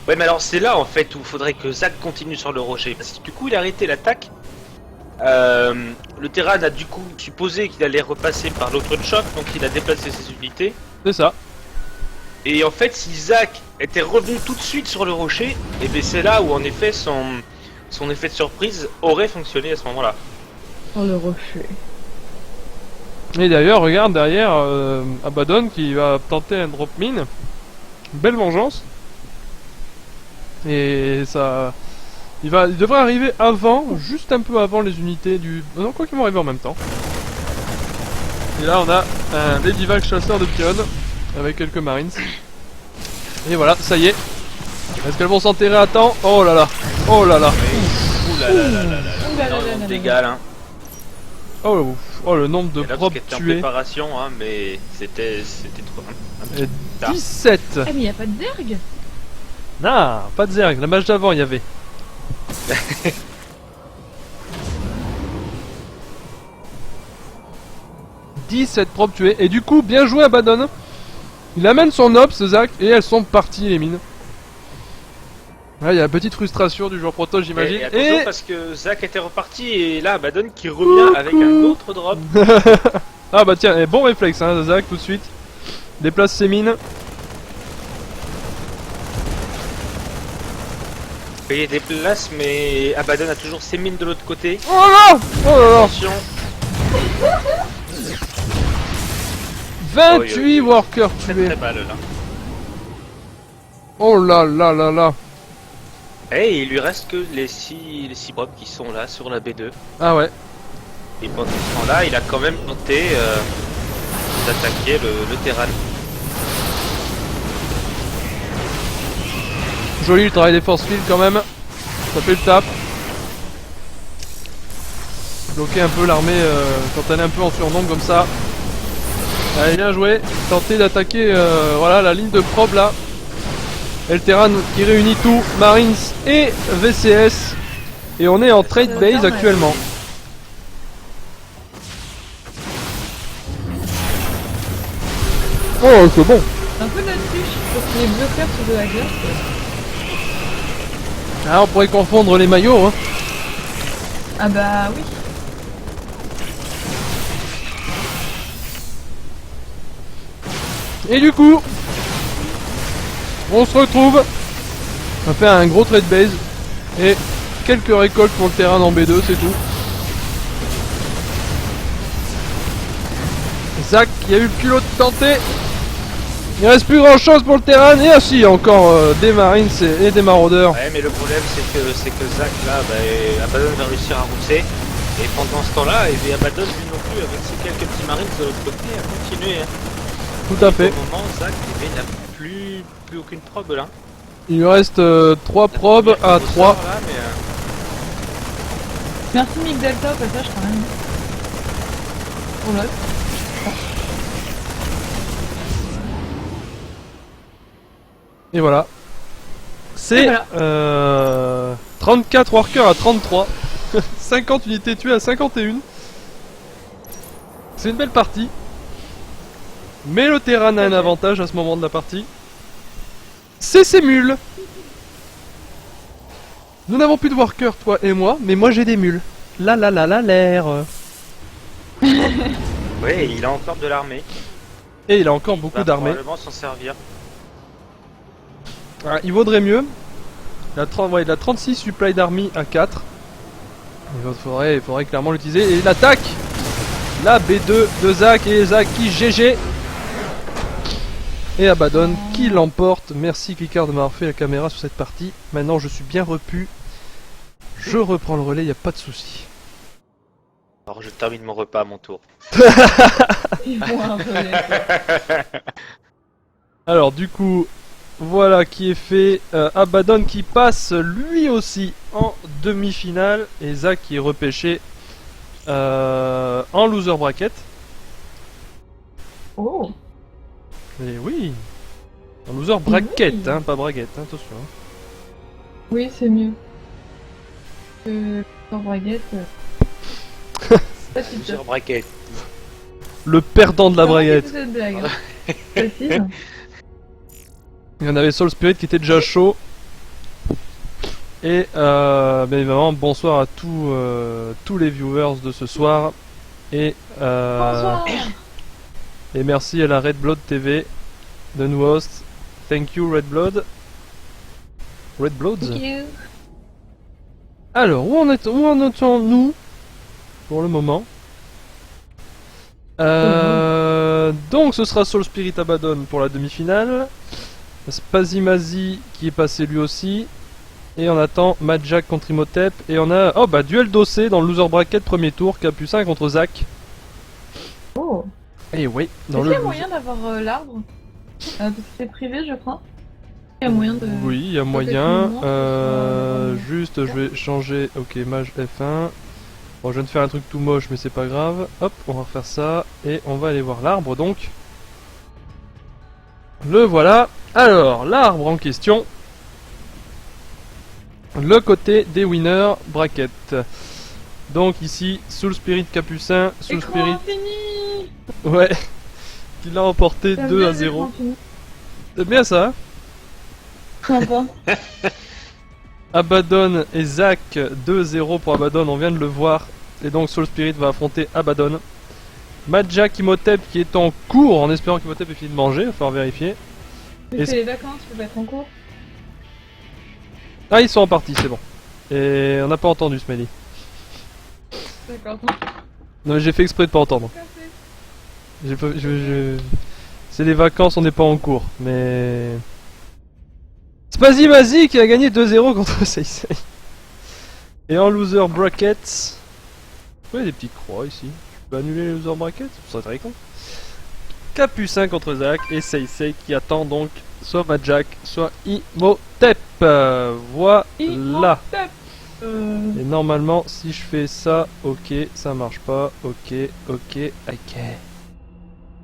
Ouais mais alors c'est là en fait où faudrait que Zach continue sur le rocher, parce que du coup il a arrêté l'attaque. Le Terran a du coup supposé qu'il allait repasser par l'autre choc, donc il a déplacé ses unités. C'est ça. Et en fait si Zach était revenu tout de suite sur le rocher, et bien c'est là où en effet son effet de surprise aurait fonctionné à ce moment-là. Sur le rocher. Et d'ailleurs, regarde derrière Abaddon qui va tenter un drop mine. Belle vengeance. Et ça... Il devrait arriver avant, juste un peu avant les unités du... Non, quoi qu'ils vont arriver en même temps. Et là, on a un Ladyvalk chasseur de pionnes, avec quelques marines. Et voilà, ça y est. Est-ce qu'elles vont s'enterrer à temps? Oh là là. Oh là là. Ouh là là là là là. Ouh là là Énormément là de là dégâts là. là. Oh, le nombre de Et là, probes qui était en tués. préparation, hein, mais c'était trop. Un petit Et tard. 17. Ah mais y a pas de derg. Non, pas de zerg. La match d'avant, il y avait. « 17 probes tués. Et du coup, bien joué Abaddon. Il amène son ops, Zach, et elles sont parties les mines. Là, il y a la petite frustration du joueur proto, j'imagine. Et attention parce que Zach était reparti et là Abaddon qui revient avec un autre drop. Ah bah tiens, bon réflexe, hein, Zach, tout de suite. Déplace ses mines. Il déplace mais Abaddon a toujours ses mines de l'autre côté. Oh là là. Oh là là. Attention. 28 workers Très tués. très balle là. Oh là là là là. Et il lui reste que les 6 probes qui sont là sur la B2. Ah ouais. Et pendant ce temps-là, il a quand même tenté d'attaquer le terrain. Joli le travail des force field quand même. Ça fait le tap. Bloquer un peu l'armée quand elle est un peu en surnombre comme ça. Allez, bien joué. Tenter d'attaquer voilà, la ligne de probe là. Elteran qui réunit tout, Marines et VCS. Et on est en trade base actuellement. Oh, c'est bon. Un peu de la triche pour qu'il y ait bloqueur sur de la glace. Ah, on pourrait confondre les maillots, hein. Ah bah oui. Et du coup, on se retrouve. On fait un gros trade base. Et quelques récoltes pour le terrain en B2, c'est tout. Zach qui a eu le culot de tenter. Il reste plus grand chose pour le terrain. Et ainsi encore des marines et des maraudeurs. Ouais, mais le problème c'est que Zach là, Abaddon va réussir à rousser. Et pendant ce temps-là, Abaddon lui non plus avec ses quelques petits marines de l'autre côté a continué. Hein. Tout à fait. Au moment, Zach n'a plus aucune probe là. Il lui reste 3 probes à 3. Là, mais, Merci Mick Delta au passage quand même. Oh là. Et voilà. C'est Et voilà. 34 workers à 33. 50 unités tuées à 51. C'est une belle partie. Mais le terrain a un avantage à ce moment de la partie. C'est ses mules. Nous n'avons plus de workers, toi et moi, mais moi j'ai des mules. La la la la l'air. ouais, il a encore de l'armée. Et il a encore beaucoup d'armées. Probablement s'en servir. Ah, il vaudrait mieux. Il a 36 supply d'army à 4. Il faudrait clairement l'utiliser. Et l'attaque, la B2 de Zach et Zach qui GG. Et Abaddon qui l'emporte. Merci Clickard de m'avoir fait la caméra sur cette partie. Maintenant je suis bien repu. Je reprends le relais, y a pas de souci. Alors je termine mon repas à mon tour. Ils vont un peu. Alors du coup, voilà qui est fait. Abaddon qui passe lui aussi en demi-finale. Et Zach qui est repêché en loser bracket. Oh. Et oui, en loser bracket, Oui. hein, pas braguette, hein, attention. Hein. Oui, c'est mieux. Sans braguette. Pas si Plusieurs brackets. Le perdant de la braguette. Cette blague. Hein. Facile. Il y en avait Soul Spirit qui était déjà chaud. Et bien évidemment, bonsoir à tous les viewers de ce soir. Et, Bonsoir. et merci à la Red Blood TV de nous host. Thank you Red Blood. Red Bloods. Thank you. Alors, où en étions-nous pour le moment? Donc ce sera Soul Spirit Abaddon pour la demi-finale. Spazimazi qui est passé lui aussi. Et on attend Majak contre Imhotep. Et on a... Oh bah duel d'OC dans le loser bracket premier tour. Capucin contre Zach. Oh. Et oui, dans Est-ce le... qu'il y a moyen d'avoir l'arbre parce que c'est privé, je crois. Il y a moyen de... Oui, il y a moyen. Peut-être que non, Juste, je vais changer. Ok, Mage F1. Bon, je viens de faire un truc tout moche, mais c'est pas grave. Hop, on va refaire ça. Et on va aller voir l'arbre, donc. Le voilà. Alors, l'arbre en question. Le côté des winners bracket. Donc ici, Soul Spirit Capucin. Soul Écran Spirit... infini. Ouais. Qui l'a emporté J'aime 2 bien à les 0. écrans infinis. C'est bien ça, hein? Sympa. Abaddon et Zach, 2-0 pour Abaddon, on vient de le voir. Et donc Soul Spirit va affronter Abaddon. Majak Imhotep qui est en cours, en espérant qu'Imhotep ait fini de manger, il va falloir vérifier. Et C'est les vacances, tu peux pas être en cours. Ah, ils sont en partie, c'est bon. Et on n'a pas entendu Smelly. D'accord. Non mais j'ai fait exprès de pas entendre. J'ai pas... C'est les vacances, on n'est pas en cours, mais... Spazimazi qui a gagné 2-0 contre Seisei. Et en loser brackets... Ouais, il y a des petites croix ici. Je peux annuler les loser brackets? Ça serait très con. Capucin contre Zach et Seisei qui attend donc soit Majak, soit Imhotep. Voilà. Imhotep. Et normalement, si je fais ça, ok, ça marche pas. Ok, ok, ok.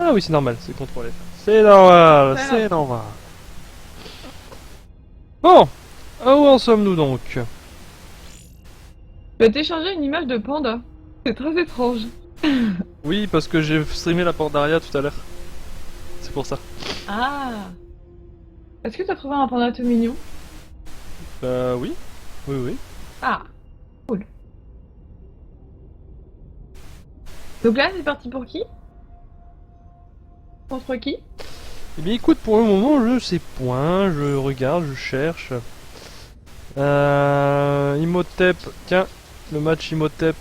Ah oui, c'est normal, c'est CTRL F. C'est normal, Ouais, c'est normal. Bon, où en sommes-nous donc? Tu vas télécharger une image de panda. C'est très étrange. Oui, parce que j'ai streamé la Pandaria tout à l'heure. C'est pour ça. Ah. Est-ce que t'as trouvé un panda tout mignon? Oui. Oui, oui. Ah. Cool. Donc là, c'est parti pour qui? Contre qui? Eh bien écoute, pour le moment, je sais point, je regarde, je cherche. Imhotep, tiens, le match Imhotep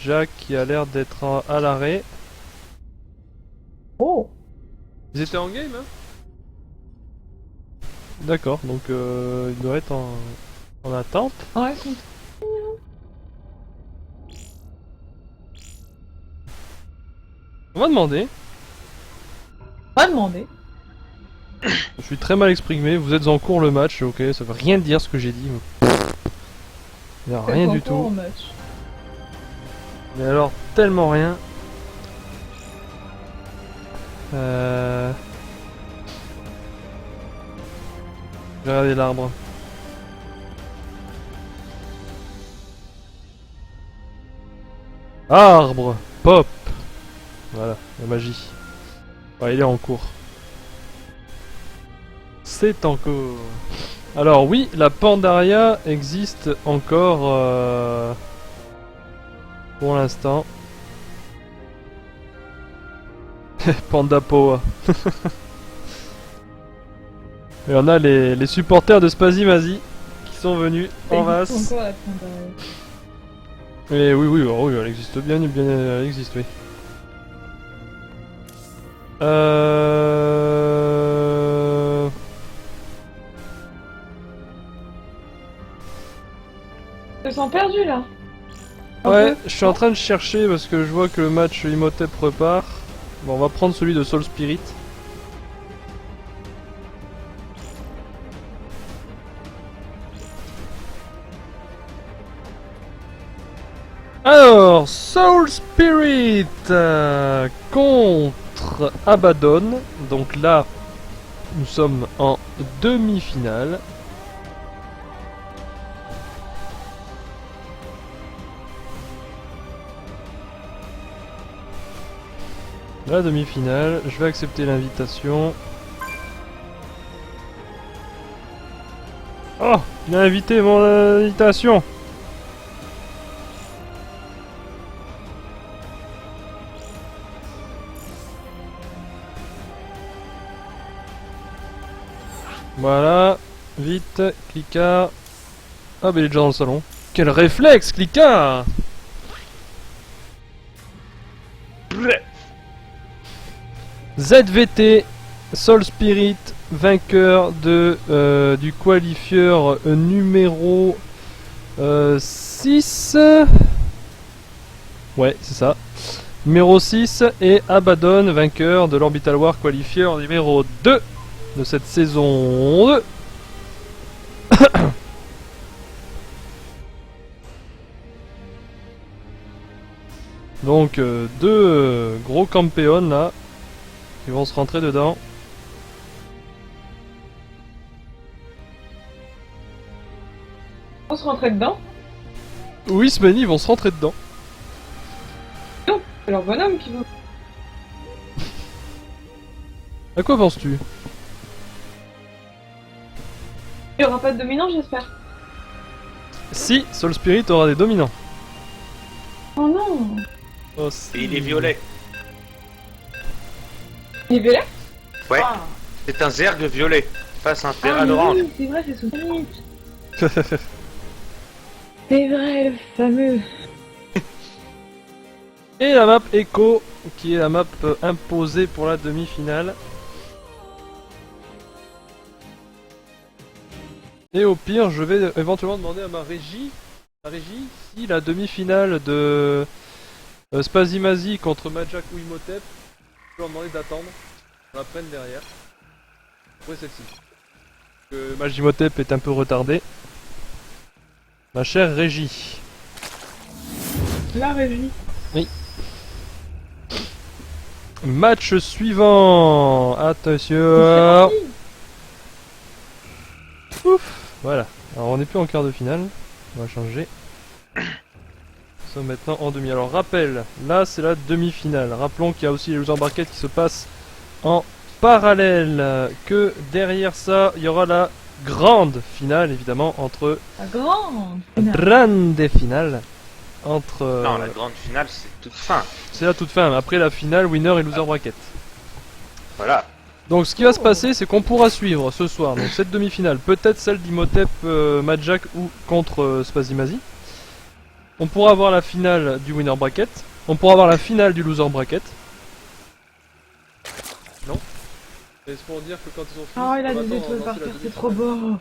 Jack qui a l'air d'être à l'arrêt. Oh. Ils étaient en game, hein? D'accord, donc il doit être en attente. Ouais, contre... On va demander. On va demander. Je suis très mal exprimé, vous êtes en cours le match, ok, ça veut rien dire ce que j'ai dit. Il y a rien du Encore en tout. match. Mais alors, tellement rien. Je vais regarder l'arbre. Arbre, pop. Voilà, la magie. Ouais, il est en cours. C'est en cours. Alors oui, la Pandaria existe encore pour l'instant. Panda Poa. Et on a les supporters de Spazimazi qui sont venus en masse. Encore la panda. Et oui, oui, oh oui, elle existe bien, elle existe, oui. Je me sens perdu là. Ouais, je suis en train de chercher parce que je vois que le match Imhotep repart. Bon, on va prendre celui de Soul Spirit. Alors, Soul Spirit contre Abaddon. Donc là, nous sommes en demi-finale. La demi-finale, je vais accepter l'invitation. Oh, il a invité mon invitation. Voilà, vite, Cliquard. Ah bah il est déjà dans le salon. Quel réflexe, Cliquard! ZVT, Soul Spirit, vainqueur du qualifieur numéro 6. Ouais, c'est ça. Numéro 6 et Abaddon, vainqueur de l'Orbital War qualifieur numéro 2 de cette saison 2. Donc deux gros campéons là qui vont se rentrer dedans. On se rentrait dedans. Oui, Smanny, ils vont se rentrer dedans. C'est leur bonhomme qui va. À quoi penses-tu? Il y aura pas de dominant, j'espère. Si, Soul Spirit aura des dominants. Oh non. Oh, Et il est violet. Il est violet? Ouais. Ah. C'est un zerg violet face à un Ah, terrain mais orange. oui, c'est vrai, c'est sous C'est vrai, le fameux. Et la map Echo, qui est la map imposée pour la demi-finale. Et au pire, je vais éventuellement demander à ma régie, si la demi-finale de Spazimazi contre Majak ou Imhotep, je peux leur demander d'attendre, on la prenne derrière. Après celle-ci. Que Majimhotep est un peu retardé. Ma chère régie. La régie. Match suivant. Attention. Ouf. Voilà. Alors on n'est plus en quart de finale. On va changer. Nous sommes maintenant en demi. Alors rappel, là c'est la demi-finale. Rappelons qu'il y a aussi les loser brackets qui se passent en parallèle. Que derrière ça, il y aura la grande finale évidemment entre La grande. grande finale entre Non, la grande finale, c'est toute fin. c'est la toute fin. Après la finale, winner et loser bracket. Voilà. Donc ce qui va se passer, c'est qu'on pourra suivre ce soir donc cette demi-finale, peut-être celle d'Imhotep, Majak ou contre Spazimazi. On pourra avoir la finale du winner bracket. On pourra avoir la finale du loser bracket. Non. Et c'est pour dire que quand ils ont fini, Oh, il a on va des attendre étoiles avant par de terre, lancer la c'est trop beau.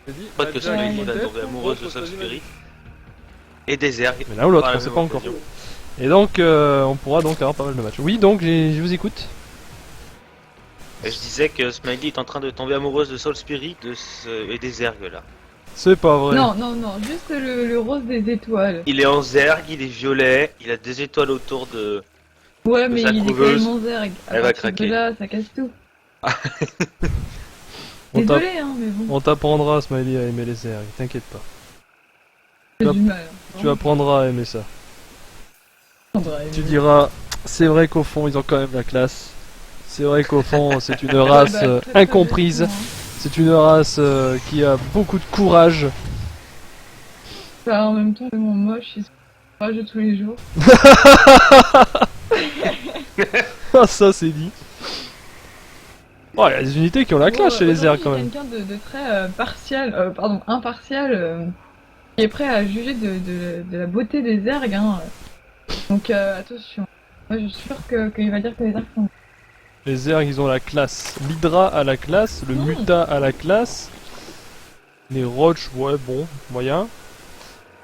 J'ai dit, Pas que Majak, Smiley va Imhotep tomber amoureuse de contre Soul Spazimazi. Spirit. Et des zergs. Mais l'un ou l'autre, Par la on sait même pas encore. occasion. Et donc on pourra donc avoir pas mal de matchs. Oui, donc je vous écoute. Et je disais que Smiley est en train de tomber amoureuse de Soul Spirit et des zergs là. C'est pas vrai. Non, non, non, juste le rose des étoiles. Il est en zerg, il est violet, il a des étoiles autour de... Ouais, mais sa il est quand couveuse, même en zerg. À elle va partir de craquer. là, ça casse tout. On t'a- Désolé, hein, mais bon. On t'apprendra, Smiley, à aimer les zergs, t'inquiète pas. J'ai du mal. Hein. Tu apprendras à aimer ça. Apprendras à aimer. Tu diras, c'est vrai qu'au fond, ils ont quand même la classe. C'est vrai qu'au fond, c'est une Ouais, race bah, très, très incomprise. honnêtement, hein. C'est une race qui a beaucoup de courage. Bah, en même temps, c'est mon moche, ils sont courageux tous les jours. Ah, ça, c'est dit. Oh, il y a des unités qui ont la classe chez les zergs quand même. Quelqu'un de très impartial, qui est prêt à juger de la beauté des zergs. Hein. Donc attention. Moi, je suis sûr qu'il va dire que les zergs sont. Les zergs, ils ont la classe. L'Hydra a la classe, le Muta a la classe. Les Roach, ouais, bon, moyen.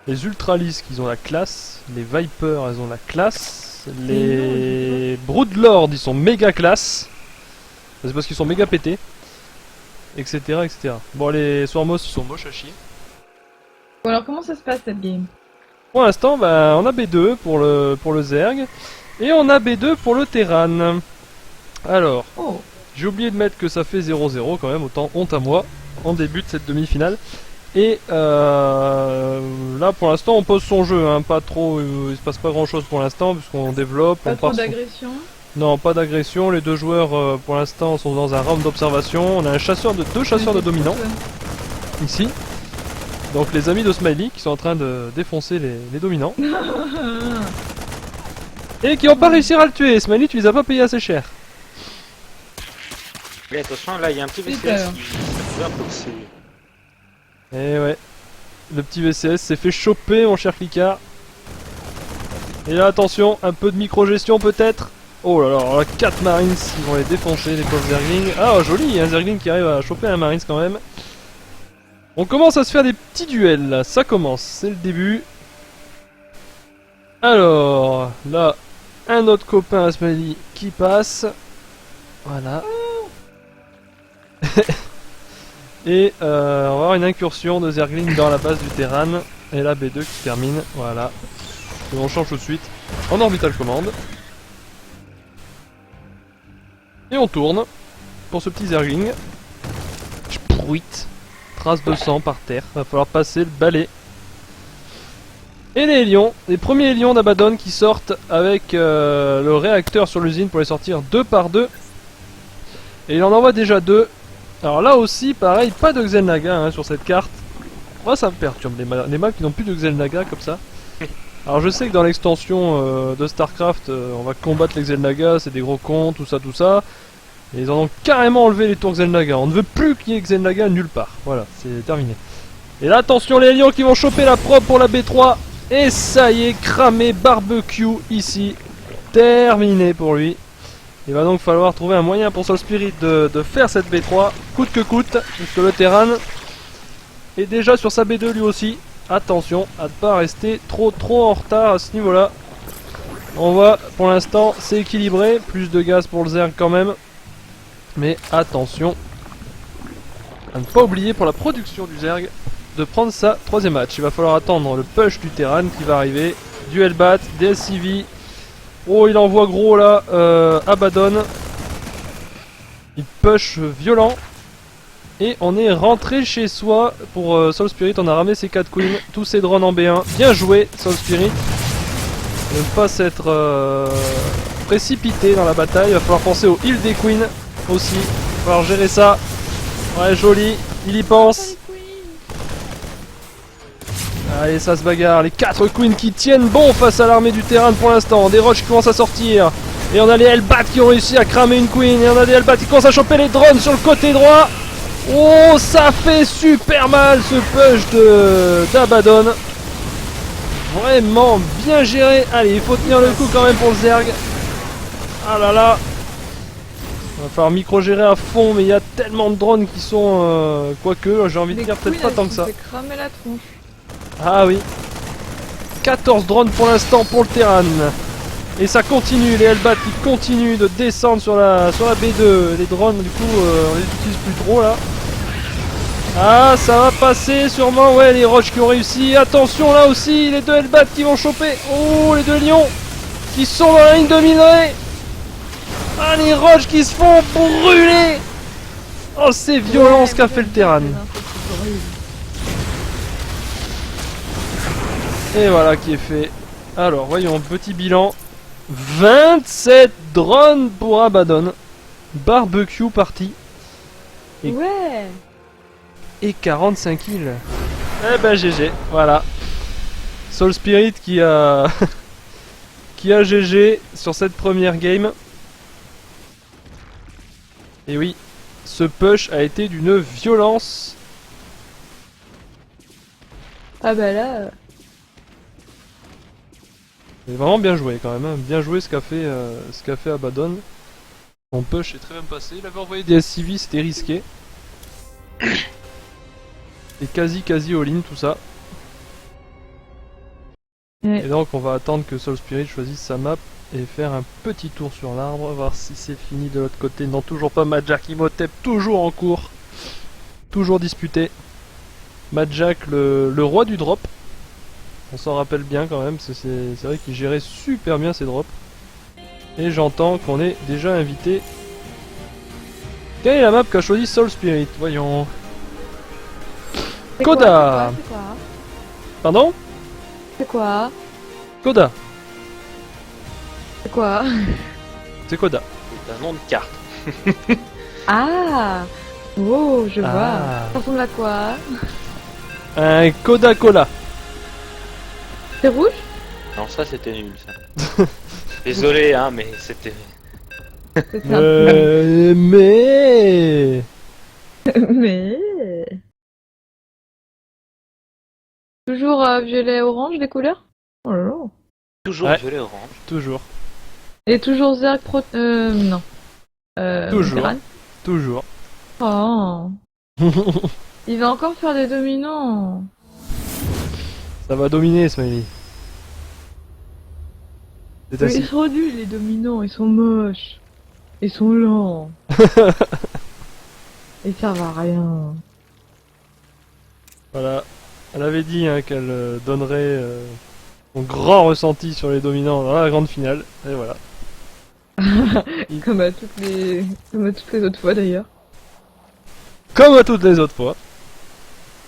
Les Ultralisks, ils ont la classe. Les Vipers, elles ont la classe. Les Broodlords, ils sont méga classe. C'est parce qu'ils sont méga pétés. Etc, etc. Bon, les Swarmos, ils sont moches à chier. Bon, alors comment ça se passe cette game? Pour l'instant, bah, on a B2 pour le Zerg. Et on a B2 pour le Terran. Alors, Oh, j'ai oublié de mettre que ça fait 0-0 quand même, autant honte à moi. On débute cette demi-finale. Et là pour l'instant on pose son jeu, hein, pas trop, il se passe pas grand chose pour l'instant puisqu'on développe. pas on trop part sur- d'agression. Non, pas d'agression, les deux joueurs pour l'instant sont dans un round d'observation. On a deux chasseurs de dominants ici. Donc les amis de Smiley qui sont en train de défoncer les dominants. Et qui ont pas réussi à le tuer. Smiley, tu les as pas payés assez cher. Mais attention, là il y a un petit Oui, VCS qui s'est un peu que c'est. Et ouais. Le petit VCS s'est fait choper, mon cher Clicard. Et là, attention, un peu de micro-gestion peut-être. Oh là là, alors là, 4 Marines, ils vont les défoncer, les pauvres Zerglings. Ah, joli, un Zergling qui arrive à choper un Marines quand même. On commence à se faire des petits duels là, ça commence, c'est le début. Alors, là, un autre copain Asmali qui passe. Voilà. Et on va avoir une incursion de Zergling dans la base du Terran. Et la B2 qui termine, voilà. Et on change tout de suite en Orbital Command. Et on tourne pour ce petit Zergling. Spruit. Trace de sang par terre, va falloir passer le balai. Et les Hélions, les premiers Hélions d'Abaddon qui sortent avec le réacteur sur l'usine pour les sortir 2 par 2. Et il en envoie déjà 2. Alors là aussi, pareil, pas de Xel'Naga hein, sur cette carte. Moi ça me perturbe les maps qui n'ont plus de Xel'Naga comme ça. Alors je sais que dans l'extension de Starcraft, on va combattre les Xel'Naga, c'est des gros cons, tout ça, tout ça. Et ils en ont carrément enlevé les tours Xel'Naga. On ne veut plus qu'il y ait Xel'Naga nulle part. Voilà, c'est terminé. Et là, attention les Hélions qui vont choper la prop pour la B3. Et ça y est, cramé barbecue ici. Terminé pour lui. Il va donc falloir trouver un moyen pour Soul Spirit de faire cette B3, coûte que coûte, puisque le Terran est déjà sur sa B2 lui aussi. Attention à ne pas rester trop en retard à ce niveau-là. On voit, pour l'instant, c'est équilibré. Plus de gaz pour le Zerg quand même. Mais attention à ne pas oublier pour la production du Zerg de prendre sa 3ème match. Il va falloir attendre le push du Terran qui va arriver. Du Hellbat, des SCV. Oh, il envoie gros là, Abaddon. Il push violent. Et on est rentré chez soi pour Soul Spirit. On a ramené ses 4 queens, tous ses drones en B1. Bien joué, Soul Spirit. Ne pas s'être précipité dans la bataille. Il va falloir penser au heal des queens aussi. Il va falloir gérer ça. Ouais, joli. Il y pense. Allez, ça se bagarre. Les 4 queens qui tiennent bon face à l'armée du Terran pour l'instant. Des roches qui commencent à sortir. Et on a les Hellbats qui ont réussi à cramer une queen. Et on a des Hellbats qui commencent à choper les drones sur le côté droit. Oh, ça fait super mal ce push d'Abaddon. Vraiment bien géré. Allez, il faut tenir le coup quand même pour le Zerg. Ah là là. Il va falloir micro-gérer à fond, mais il y a tellement de drones qui sont... quoique, j'ai envie de dire peut-être pas tant que ça. Cramer la tronche. Ah oui. 14 drones pour l'instant pour le Terran. Et ça continue, les Hellbats qui continuent de descendre sur la B2. Les drones, du coup, on les utilise plus trop là. Ah, ça va passer sûrement. Ouais, les roches qui ont réussi. Attention là aussi, les 2 Hellbats qui vont choper. Oh, les 2 lions qui sont dans la ligne de minerai. Ah, les roches qui se font brûler. Oh, c'est violent ce qu'a fait le Terran. Et voilà qui est fait. Alors, voyons, petit bilan. 27 drones pour Abaddon. Barbecue party. Et... Ouais. Et 45 kills. Eh ben GG, voilà. Soul Spirit qui a... qui a GG sur cette première game. Et oui, ce push a été d'une violence. Ah bah là... C'est vraiment bien joué quand même, hein. Bien joué ce qu'a fait Abaddon. Son push est très bien passé. Il avait envoyé des SCV, c'était risqué. Et quasi all-in tout ça. Ouais. Et donc on va attendre que Soul Spirit choisisse sa map et faire un petit tour sur l'arbre, voir si c'est fini de l'autre côté. Non, toujours pas Majak Imhotep, toujours en cours. Toujours disputé. Majak, le roi du drop. On s'en rappelle bien quand même, c'est vrai qu'il gérait super bien ses drops. Et j'entends qu'on est déjà invité. Quelle est la map qu'a choisi Soul Spirit? Voyons. Koda. C'est quoi? Pardon? C'est quoi? Koda. C'est quoi? C'est Koda. C'est un nom de carte. Ah. Oh, je Ah. vois. Ça ressemble à quoi? Un Koda Cola. C'est rouge? Non, ça c'était nul ça. Désolé, hein, mais c'était. C'est ça. Mais... Mais... Toujours violet-orange, les couleurs? Oh là là. Toujours Ouais. violet orange. Toujours. Et toujours Zerg Pro... non. Toujours. Terran. Toujours. Oh. Il va encore faire des dominants. Ça va dominer, Smiley. C'est Mais assis. ils sont nuls, les dominants, ils sont moches. Ils sont lents. Ils servent à rien. Voilà. Elle avait dit hein, qu'elle donnerait son grand ressenti sur les dominants dans la grande finale. Et voilà. Comme à toutes les autres fois d'ailleurs. Comme à toutes les autres fois.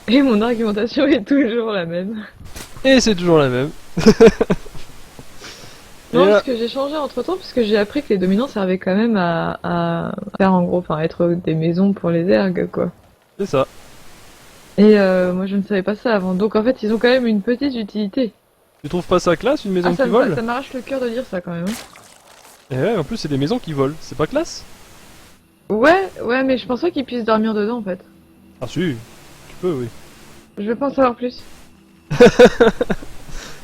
Et mon argumentation est toujours la même. Et c'est toujours la même. Non, Et là- parce que j'ai changé entre temps, parce que j'ai appris que les dominants servaient quand même à faire en gros, enfin, être des maisons pour les ergs, quoi. C'est ça. Et moi je ne savais pas ça avant. Donc en fait, ils ont quand même une petite utilité. Tu trouves pas ça classe, une maison Ah, ça qui me- vole? ça m'arrache le cœur de dire ça quand même. Et ouais, en plus c'est des maisons qui volent. C'est pas classe? Ouais, mais je pense pas qu'ils puissent dormir dedans en fait. Ah si, tu peux, oui. Je veux pas en savoir plus.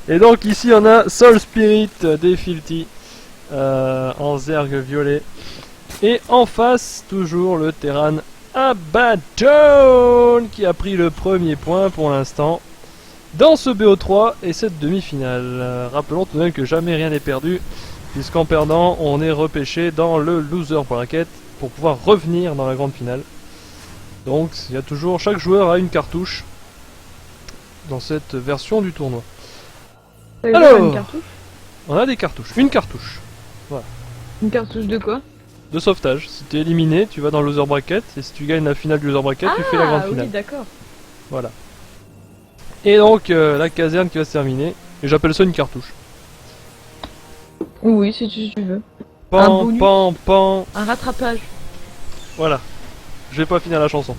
Et donc ici on a Soul Spirit des Filthy en zerg violet. Et en face, toujours le Terran Abaddon qui a pris le premier point pour l'instant dans ce BO3 et cette demi-finale. Rappelons tout de même que jamais rien n'est perdu, puisqu'en perdant, on est repêché dans le loser bracket pour pouvoir revenir dans la grande finale. Donc il y a toujours, chaque joueur a une cartouche dans cette version du tournoi. T'as eu Alors. une cartouche? On a des cartouches, une cartouche Une cartouche de quoi? de sauvetage. Si tu es éliminé, tu vas dans le loser bracket, et si tu gagnes la finale du loser bracket, tu fais la grande finale. Oui, d'accord. Voilà. Et donc la caserne qui va se terminer, et j'appelle ça une cartouche. Oui, si tu veux. Un Pan, bonus. pan, pan. Un rattrapage. Voilà. Je vais pas finir la chanson.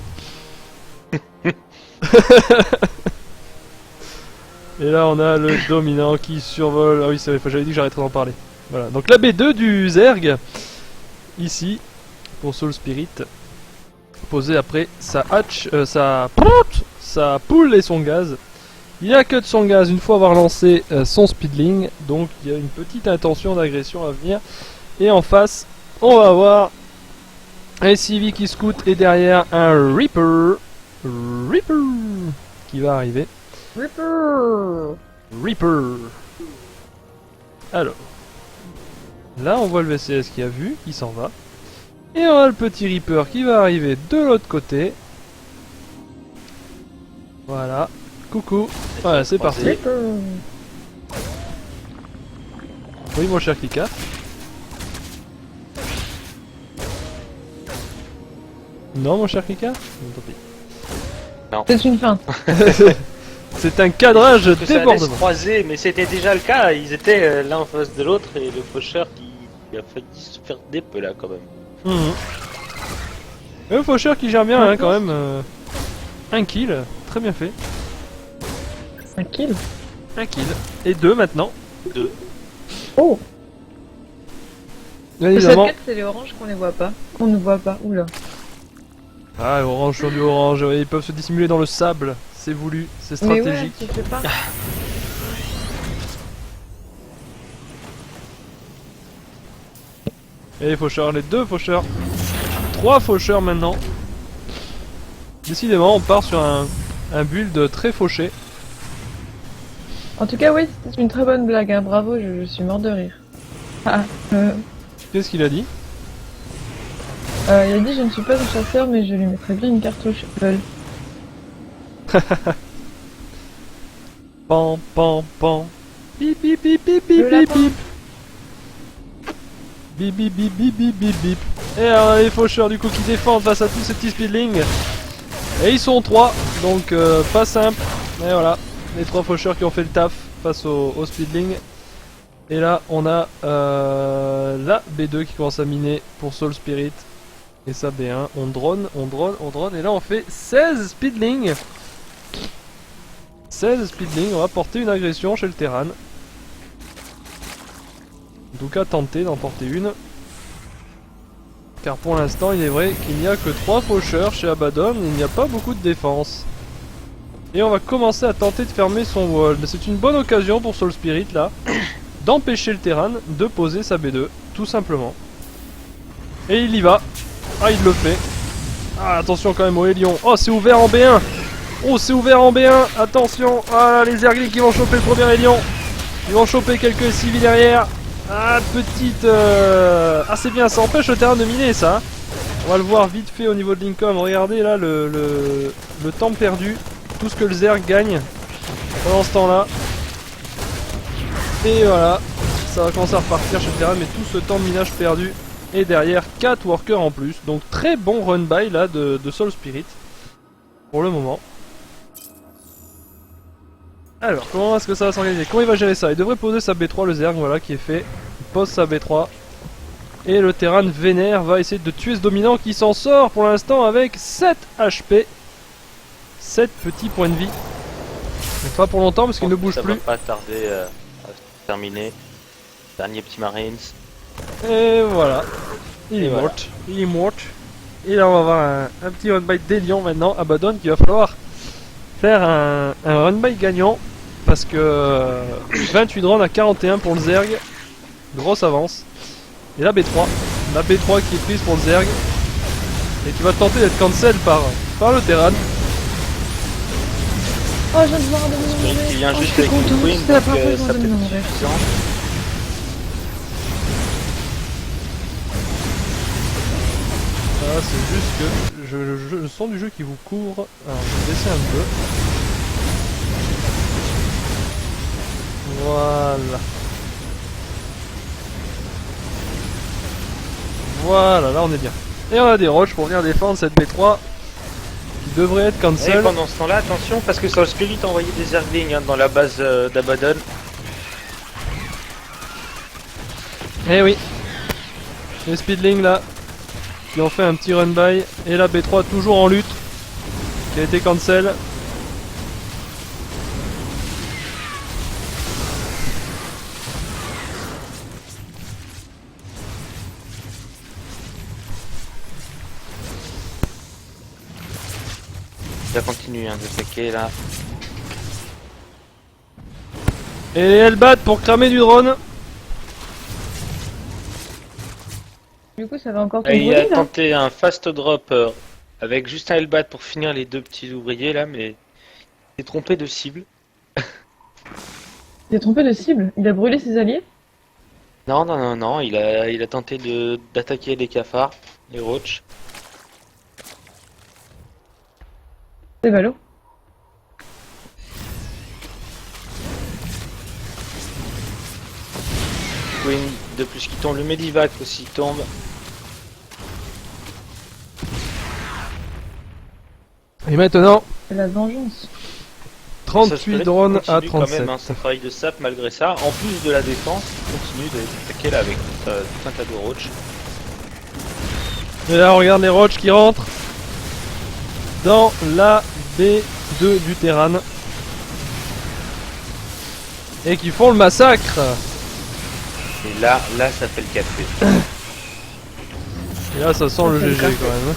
Et là on a le dominant qui survole. Ah oui, c'est vrai, j'avais dit que j'arrêterais d'en parler. Voilà. Donc la B2 du Zerg, ici, pour Soul Spirit, posé après sa hatch, sa poule et son gaz. Il a cut son gaz une fois avoir lancé son speedling, donc il y a une petite intention d'agression à venir. Et en face, on va avoir un CV qui scout et derrière un Reaper qui va arriver. Reaper. Alors, là on voit le VCS qui a vu, qui s'en va. Et on a le petit Reaper qui va arriver de l'autre côté. Voilà. Coucou. Voilà, c'est parti. Oui, mon cher Kika. Non, mon cher Kika? Tant pis. C'est une feinte. C'est un cadrage Que ça allait se débordement. croiser, mais c'était déjà le cas. Ils étaient l'un en face de l'autre et le faucheur qui a failli se faire des peu là quand même. Mhm. Le faucheur qui gère bien hein, quand même. Un kill, très bien fait. Un kill. Un kill. Et deux maintenant. Deux. Oh. Bien Le évidemment. seul c'est les oranges qu'on les voit pas. Qu'on ne voit pas. Oula. Ah, orange sur du orange. Ouais, ils peuvent se dissimuler dans le sable. C'est voulu, c'est Mais ouais, stratégique. tu sais pas. Et les faucheurs, les deux faucheurs. Trois faucheurs maintenant. Décidément, on part sur un build très fauché. En tout cas, oui, c'était une très bonne blague. Hein. Bravo, je suis mort de rire. Ah, Qu'est-ce qu'il a dit? il a dit je ne suis pas un chasseur, mais je lui mettrais bien une cartouche. Lol. Pan, pan, pan. Bip, bip, bip, bip, bip, Le bip, lapin. bip. Bip, bip, bip, bip, bip, bip, bip. Et alors, les faucheurs du coup qui défendent face à tous ces petits speedlings. Et ils sont trois, donc pas simple. Et voilà, les trois faucheurs qui ont fait le taf face au speedling. Et là, on a la B2 qui commence à miner pour Soul Spirit. Et ça B1, on drone. Et là, on fait 16 speedlings. 16 speedlings, on va porter une agression chez le Terran. En tout cas, tenter d'en porter une. car pour l'instant il est vrai qu'il n'y a que 3 faucheurs chez Abaddon, il n'y a pas beaucoup de défense. Et on va commencer à tenter de fermer son wall. Mais c'est une bonne occasion pour Soul Spirit là, d'empêcher le Terran de poser sa B2, tout simplement. Et il y va. Ah, il le fait. Ah, attention quand même au Hélion. Oh, c'est ouvert en B1. Oh, c'est ouvert en B1. Attention. Ah, les Zerglings qui vont choper le premier Hélion. Ils vont choper quelques civils derrière. Ah, petite... Ah, c'est bien, ça empêche le Terran de miner, ça. On va le voir vite fait au niveau de Lincoln. Regardez là le temps perdu. Tout ce que le Zerg gagne pendant ce temps-là. Et voilà. Ça va commencer à repartir chez le Terran, mais tout ce temps de minage perdu. Et derrière 4 workers en plus. Donc très bon run by là de Soul Spirit. Pour le moment. Alors comment est-ce que ça va s'organiser? Comment il va gérer ça? Il devrait poser sa B3, le Zerg, voilà, qui est fait. Il pose sa B3. Et le Terran vénère va essayer de tuer ce dominant qui s'en sort pour l'instant avec 7 HP. 7 petits points de vie. Mais pas pour longtemps parce qu'il ne bouge Ça plus. va pas tarder à se terminer. Dernier petit Marines. Et voilà. Il est Et voilà. mort. Il est mort. Et là on va avoir un petit run by d'Elion maintenant. Abaddon qu'il va falloir faire un run by gagnant. Parce que 28 drones à 41 pour le Zerg. Grosse avance. Et la B3. La B3 qui est prise pour le Zerg. Et qui va tenter d'être cancel par le Terran. Oh, je viens de voir un dominant Spirit mauvais. qui vient Oh, juste je suis avec une contente, queen, c'était la donc première fois que je vois ça un peut dominant être mauvais. suffisant. Ah, c'est juste que le son du jeu qui vous couvre. Alors, je vais baisser un peu. Voilà. Voilà, là on est bien. Et on a des roches pour venir défendre cette B3 qui devrait être Et cancel. pendant ce temps-là, attention, parce que Soul Spirit a envoyé des Zerglings dans la base d'Abaddon. Eh oui. Les speedlings là qui ont fait un petit run by. Et la B3 toujours en lutte. Qui a été cancel. Ça continue hein, d'attaquer là. Et les Hellbat pour cramer du drone. Du coup, ça va encore te Et il a brûler là. tenté un fast drop avec juste un Hellbat pour finir les deux petits ouvriers là, mais il s'est trompé de cible. Il a trompé de cible. Il a brûlé ses alliés. Non, il a tenté d'attaquer les cafards, les roach. C'est ballot. Queen de plus qui tombe, le Medivac aussi tombe. Et maintenant, C'est la vengeance. 38 drones à continue quand 37. même hein, son travail de sap malgré ça. En plus de la défense, il continue d'attaquer là avec tout un tas de roach. Et là, on regarde les roches qui rentrent dans la B2 du Terran. Et qui font le massacre. Et là, ça fait le café. Et là, ça sent le GG quand même.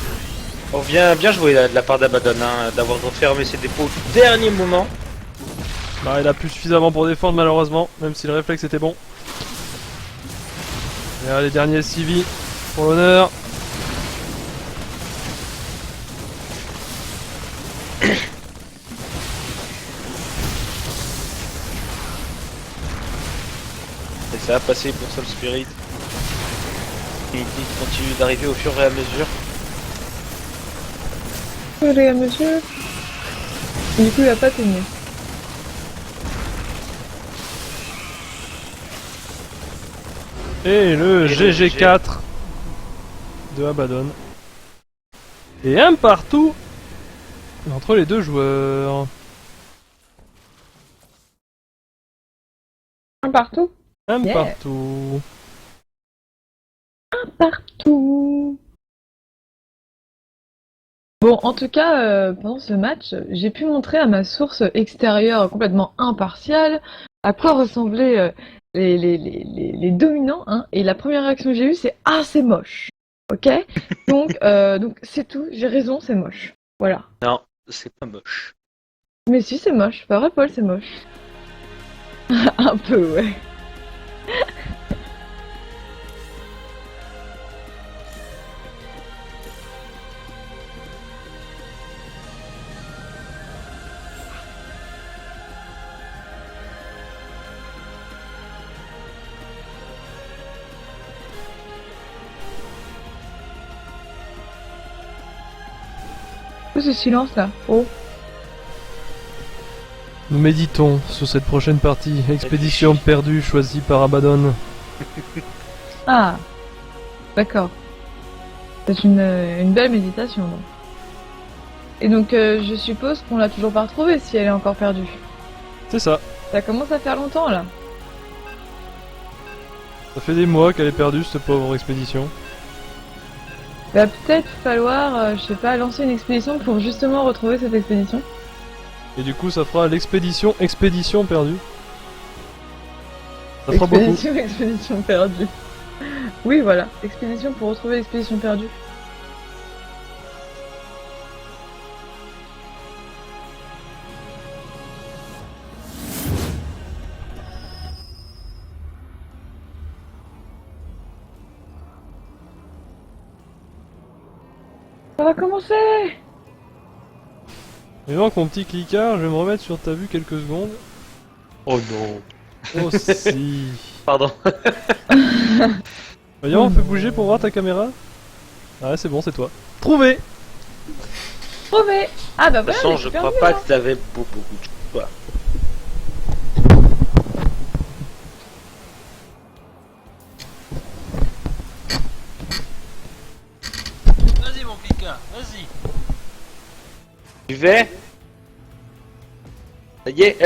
On vient bien joué là, de la part d'Abaddon hein, d'avoir refermé ses dépôts au dernier moment. Bah, il a plus suffisamment pour défendre malheureusement, même si le réflexe était bon. Et là, les derniers CV pour l'honneur. Et ça a passé pour Soul Spirit. Il continue d'arriver au fur et à mesure. Au fur et à mesure. Et du coup, il a pas tenu. Et le GG4 de Abaddon. Et un partout entre les deux joueurs. Un partout. Un Yeah. partout. Partout. Bon, en tout cas, pendant ce match, j'ai pu montrer à ma source extérieure complètement impartiale à quoi ressemblaient les dominants, hein, et la première réaction que j'ai eue, c'est « Ah, c'est moche !» Ok? Donc c'est tout. J'ai raison, c'est moche. Voilà. Non, c'est pas moche. Mais si, c'est moche. Pas vrai, Paul, c'est moche. Un peu, ouais. Quoi ce silence là? Oh. Nous méditons sur cette prochaine partie. Expédition perdue choisie par Abaddon. Ah. D'accord. C'est une belle méditation donc. Et donc je suppose qu'on l'a toujours pas retrouvée si elle est encore perdue. C'est ça. Ça commence à faire longtemps là. Ça fait des mois qu'elle est perdue, cette pauvre expédition. Va peut-être falloir, je sais pas, lancer une expédition pour justement retrouver cette expédition. Et du coup, ça fera l'expédition expédition perdue. Ça fera beaucoup. Expédition perdue. Oui, voilà. Expédition pour retrouver l'expédition perdue. Ça va commencer! Et donc, mon petit cliquard, je vais me remettre sur ta vue quelques secondes. Oh non. Oh si. Pardon. Voyons, on peut bouger pour voir ta caméra. Ah, c'est bon, c'est toi. Trouvé. Trouvé! Ah bah De toute voilà, façon, mais je super crois bien, pas hein. que t'avais beaucoup de choix. Vas-y mon Pika, vas-y. Tu vais? Ça y est.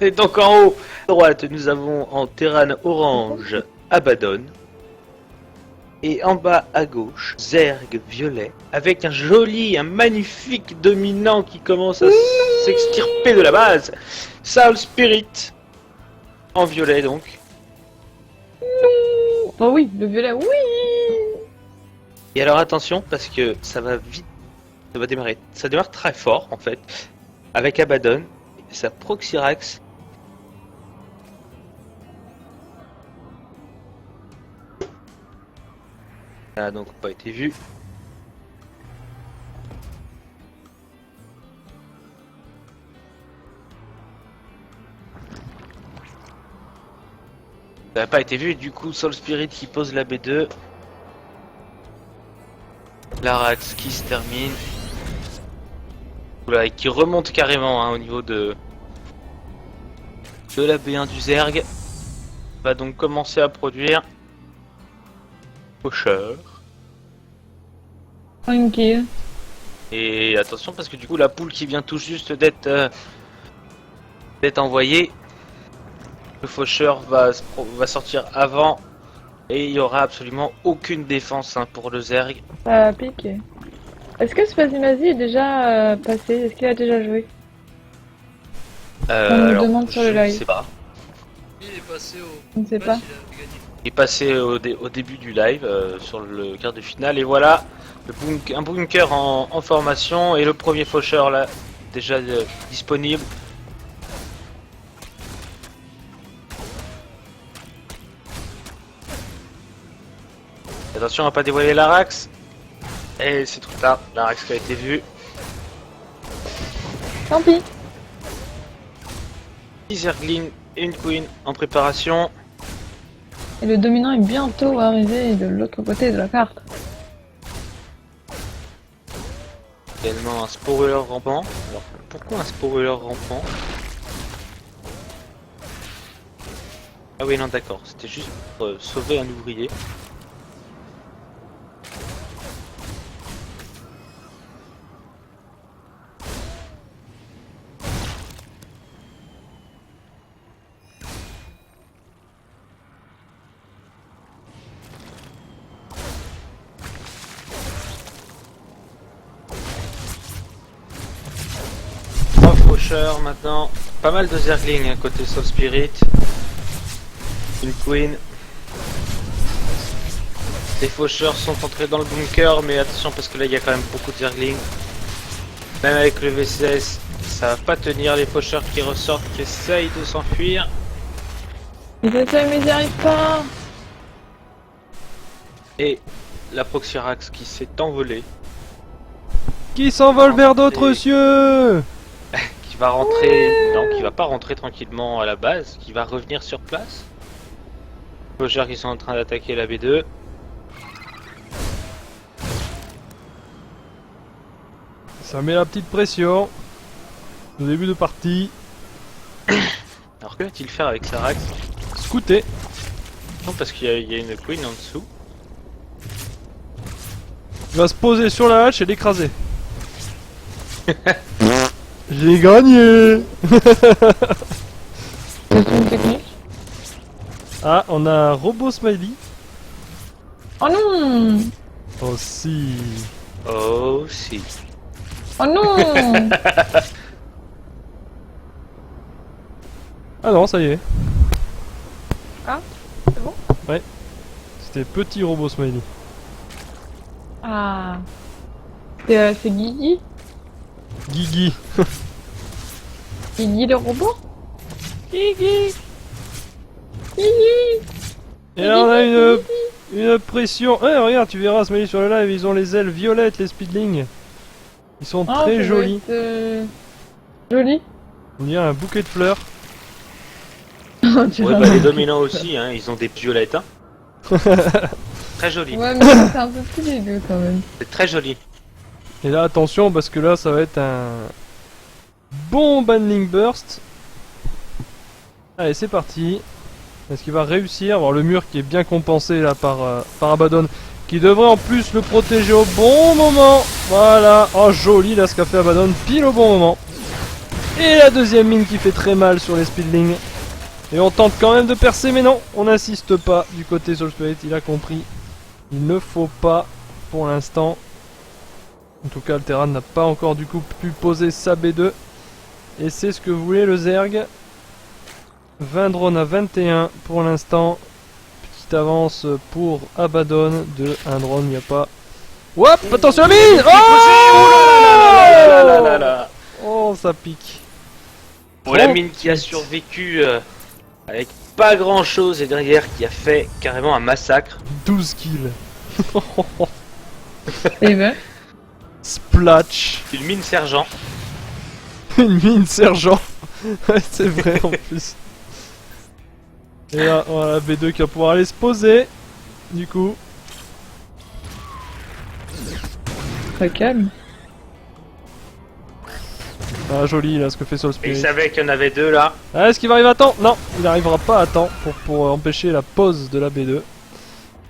Et donc en haut à droite, nous avons en terrain orange Abaddon. Et en bas à gauche, Zerg violet, avec un magnifique dominant qui commence à s'extirper de la base. Soul Spirit, en violet donc. Oh oui, le violet, oui! Et alors attention, parce que ça va vite, ça va démarrer. Ça démarre très fort en fait, avec Abaddon, sa Proxyrax. Ça a donc pas été vu. Ça n'a pas été vu, et du coup Soul Spirit qui pose la B2. L'Arax qui se termine. Oula, et qui remonte carrément hein, au niveau de la B1 du Zerg. Va donc commencer à produire. Pocheur. Tranquille. Et attention parce que du coup la poule qui vient tout juste d'être envoyée. Le faucheur va sortir avant. Et il n'y aura absolument aucune défense hein, pour le Zerg. Ça a piqué. Est-ce que Spazimazi est déjà passé? Est-ce qu'il a déjà joué? On nous demande sur le live. Je ne sais pas. Il est passé au. Je ne sais match, pas. il a gagné. Il est passé au début du live sur le quart de finale. Et voilà, un bunker en formation. Et le premier faucheur là, déjà disponible. Attention à pas dévoiler l'Arax. Et c'est trop tard, l'Arax qui a été vu. Tant pis. 10 Zerglings et une Queen en préparation. Et le dominant est bientôt arrivé de l'autre côté de la carte. Également un spoiler rampant. Alors pourquoi un spoiler rampant? Ah oui non d'accord, c'était juste pour sauver un ouvrier. Faucheur maintenant, pas mal de Zerglings à côté Soul Spirit, une Queen. Les faucheurs sont entrés dans le bunker, mais attention parce que là il y a quand même beaucoup de zerglings. Même avec le VCS, ça va pas tenir. Les faucheurs qui ressortent, qui essayent de s'enfuir. Ils essayent mais ils n'y arrivent pas. Et la Proxyrax qui s'est envolée, Qui s'envole vers d'autres cieux. qui va rentrer, non, qui va pas rentrer tranquillement à la base, qui va revenir sur place. Les faucheurs qui sont en train d'attaquer la B2. Ça met la petite pression. Au début de partie. Alors que va-t-il faire avec sa Rax? Scouter. Non, parce qu'il y a une queen en dessous. Il va se poser sur la hache et l'écraser. J'ai gagné. C'est une technique. Ah, on a un robot smiley. Oh non. Aussi. Oh si. Oh non. Ah non, ça y est. Ah, c'est bon? Ouais. C'était petit robot smiley. Ah. C'est Guigui? Guigui. Guigui le robot? Guigui. Guigui. Et là on a une pression. Eh regarde, tu verras smiley sur le live, ils ont les ailes violettes, les speedlings. Ils sont Ah, très ça doit jolis. être, joli. On dirait un bouquet de fleurs. On dirait Ouais, un- bah les dominants aussi, hein, ils ont des violettes. Hein. Très joli. Ouais, mais c'est un peu plus dégueu quand même. C'est très joli. Et là attention parce que là ça va être un bon Banling Burst. Allez c'est parti. Est-ce qu'il va réussir? Alors le mur qui est bien compensé là par Abaddon, qui devrait en plus le protéger au bon moment. Voilà. Oh joli là ce qu'a fait Abaddon pile au bon moment. Et la deuxième mine qui fait très mal sur les speedlings. Et on tente quand même de percer mais non, on n'insiste pas du côté Soul Spirit, il a compris. Il ne faut pas pour l'instant. En tout cas le Terran n'a pas encore du coup pu poser sa B2. Et c'est ce que voulait le Zerg. 20 drones à 21 pour l'instant. Petite avance pour Abaddon de un drone, il n'y a pas. Hop, attention à la mine. Oh, ça pique. Pour la mine qui a survécu avec pas grand chose et derrière qui a fait carrément un massacre. 12 kills. Et ben. Splatch. Une mine sergent. Une mine sergent. Ouais, c'est vrai en plus. Et là, voilà B2 qui va pouvoir aller se poser. Du coup. Très calme. Ah, joli là ce que fait Soul Et il Spirit. savait qu'il y en avait deux là. Ah, est-ce qu'il va arriver à temps? Non, il n'arrivera pas à temps pour empêcher la pause de la B2.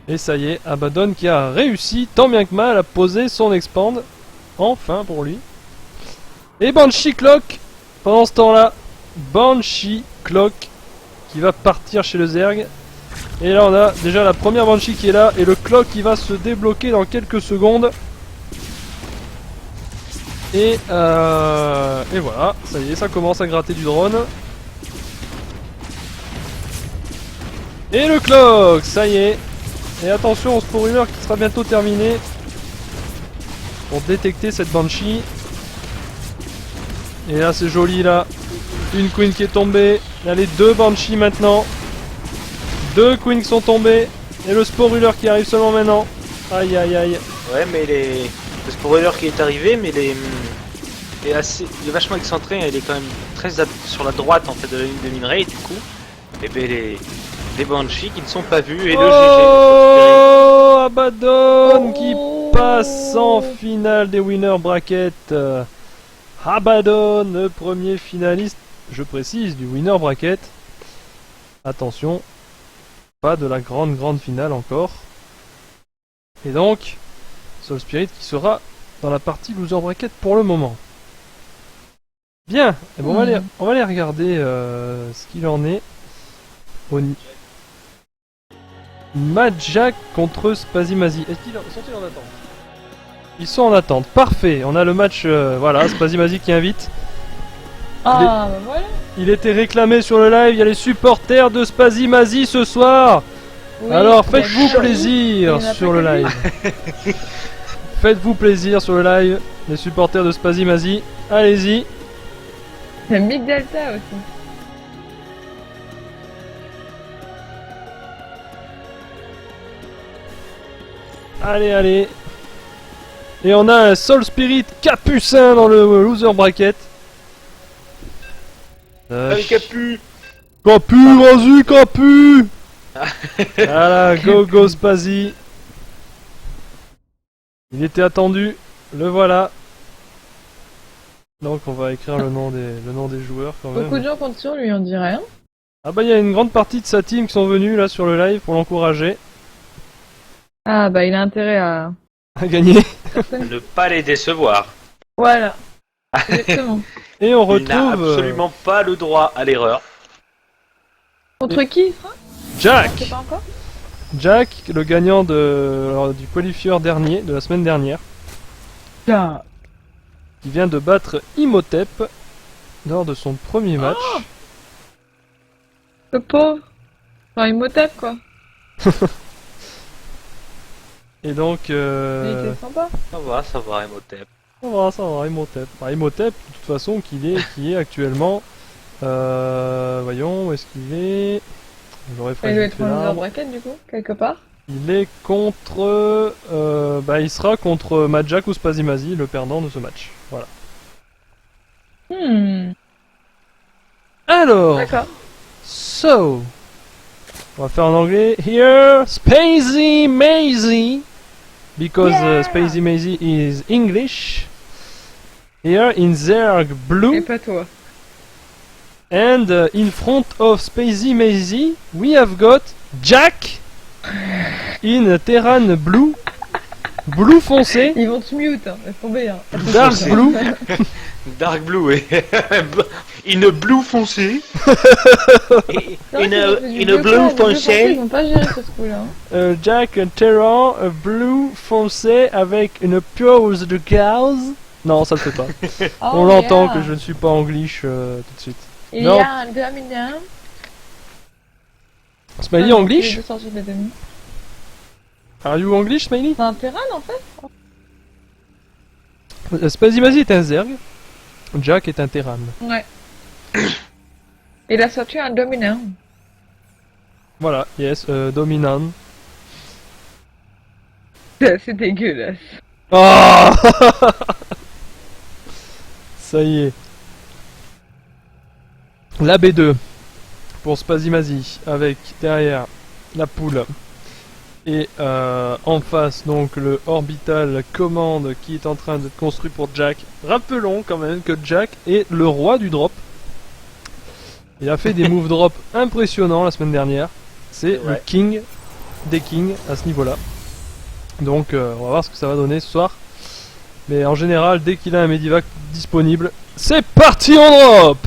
Et ça y est, Abaddon qui a réussi tant bien que mal à poser son expand. Enfin pour lui. Et Banshee Clock, pendant ce temps-là, Banshee Clock qui va partir chez le Zerg. Et là on a déjà la première Banshee qui est là et le Clock qui va se débloquer dans quelques secondes. Et voilà, ça y est, ça commence à gratter du drone. Et le Clock, ça y est. Et attention au Sporuler qui sera bientôt terminé. Pour détecter cette Banshee. Et là c'est joli là. Une Queen qui est tombée. Il y a les deux Banshees maintenant. Deux Queens qui sont tombées. Et le Sporuler qui arrive seulement maintenant. Aïe aïe aïe. Ouais, mais le spoiler qui est arrivé, mais il est vachement excentré. Il est quand même très sur la droite en fait de la ligne de minerai. Et du coup, et ben les Banshees qui ne sont pas vus et le GG. Oh, Abaddon qui Oh. passe en finale des winner bracket. Abaddon, le premier finaliste, je précise, du winner bracket. Attention, pas de la grande finale encore. Et donc, Soul Spirit qui sera dans la partie loser bracket pour le moment. Bien, eh ben, on va aller regarder ce qu'il en est. Majak contre Spazimazi. Est-ce qu'ils sont-ils en attente? Ils sont en attente. Parfait. On a le match. Voilà, Spazimazi qui invite. Ah, bah voilà. Il était réclamé sur le live. Il y a les supporters de Spazimazi ce soir. Oui, Alors il y a faites-vous chaud. plaisir Il y en a sur pas le que lui. live. Faites-vous plaisir sur le live, les supporters de Spazimazi. Allez-y. Il y a Mick Delta aussi. Allez, allez. Et on a un Soul Spirit capucin dans le loser bracket. Allez, Capu. Capu, vas-y, Capu. Voilà, go, go, Spazi. Il était attendu, le voilà. Donc on va écrire le nom des joueurs quand même. Beaucoup de gens comptent sur lui, on dirait. Hein. Ah bah il y a une grande partie de sa team qui sont venus là sur le live pour l'encourager Ah bah il a intérêt à... à gagner. Ne pas les décevoir. Voilà. Exactement. Et on Il n'a retrouve absolument pas le droit à l'erreur. Contre qui il sera On Jack. sait pas encore. Jack, le gagnant du qualifieur dernier, de la semaine dernière, Là. qui vient de battre Imhotep lors de son premier match. Le pauvre. Enfin, il m'otep quoi. Et donc, Il était sympa. Ça va, Emotep. ça va, Imhotep. Enfin, Imhotep, de toute façon, qui est actuellement... voyons, où est-ce qu'il est? J'aurais Il doit fait être en loser l'arbre. bracket du coup, quelque part. Il est contre... il sera contre Majak ou Spazimazi, le perdant de ce match. Voilà. Alors, D'accord. so... On va faire en anglais. Here, Spacey Mazy, because Yeah! Spacey Mazy is English. Here in Zerg Et blue, pas toi. and in front of Spacey Mazy, we have got Jack in Terran blue, blue foncé, Ils vont te mute, hein. Laisse tomber. Hein. dark blue, Dark Blue et une blue foncée. Et C'est vrai une, qu'ils ont fait du une bleu blue clair, du bleu foncée. Ils vont pas gérer ce coup-là. Hein. Jack Terran blue foncé avec une pose de gaz. Non, ça le fait pas. Oh, On l'entend yeah. que je ne suis pas anglish tout de suite. Il Non. y a un dominant. Smiley Il English? est sorti des demi. Are you English, Smiley? C'est un terrain en fait. Spazimazi est un Zerg. Jack est un Terran. Ouais. Il a sorti un dominant. Voilà, yes, dominant. C'est dégueulasse. Oh Ça y est. La B2 pour Spazimazi avec derrière la poule et en face donc le orbital commande qui est en train d'être construit pour Jack. Rappelons quand même que Jack est le roi du drop. Il a fait des move drop impressionnants la semaine dernière. C'est le vrai. king des kings à ce niveau-là. Donc on va voir ce que ça va donner ce soir. Mais en général, dès qu'il a un Medivac disponible, c'est parti en drop.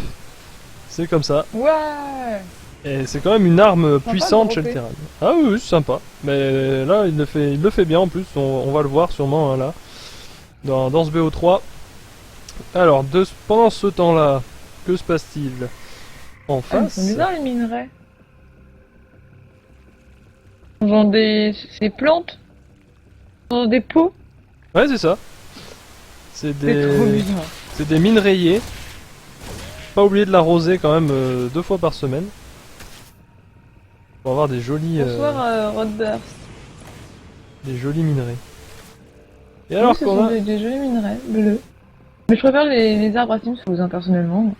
C'est comme ça. Ouais. Et c'est quand même une arme Sympa puissante de chez le dropper. terrain. Ah oui, oui, c'est sympa. Mais là, il le fait bien en plus. On va le voir sûrement hein, là. Dans ce BO3. Alors, pendant ce temps-là, que se passe-t-il en Ah, ils face? sont bizarres les minerais. Genre des plantes. Genre des pots. Ouais, c'est ça. C'est C'est trop des... bizarre. C'est des mines rayées. Pas oublier de l'arroser quand même 2 fois par semaine. Pour avoir des jolis, Bonsoir Rodburst. des jolis minerais. Et alors Oui, ce qu'on sont a... des jolis minerais bleus. Mais je préfère les arbres à Simsous, hein, personnellement.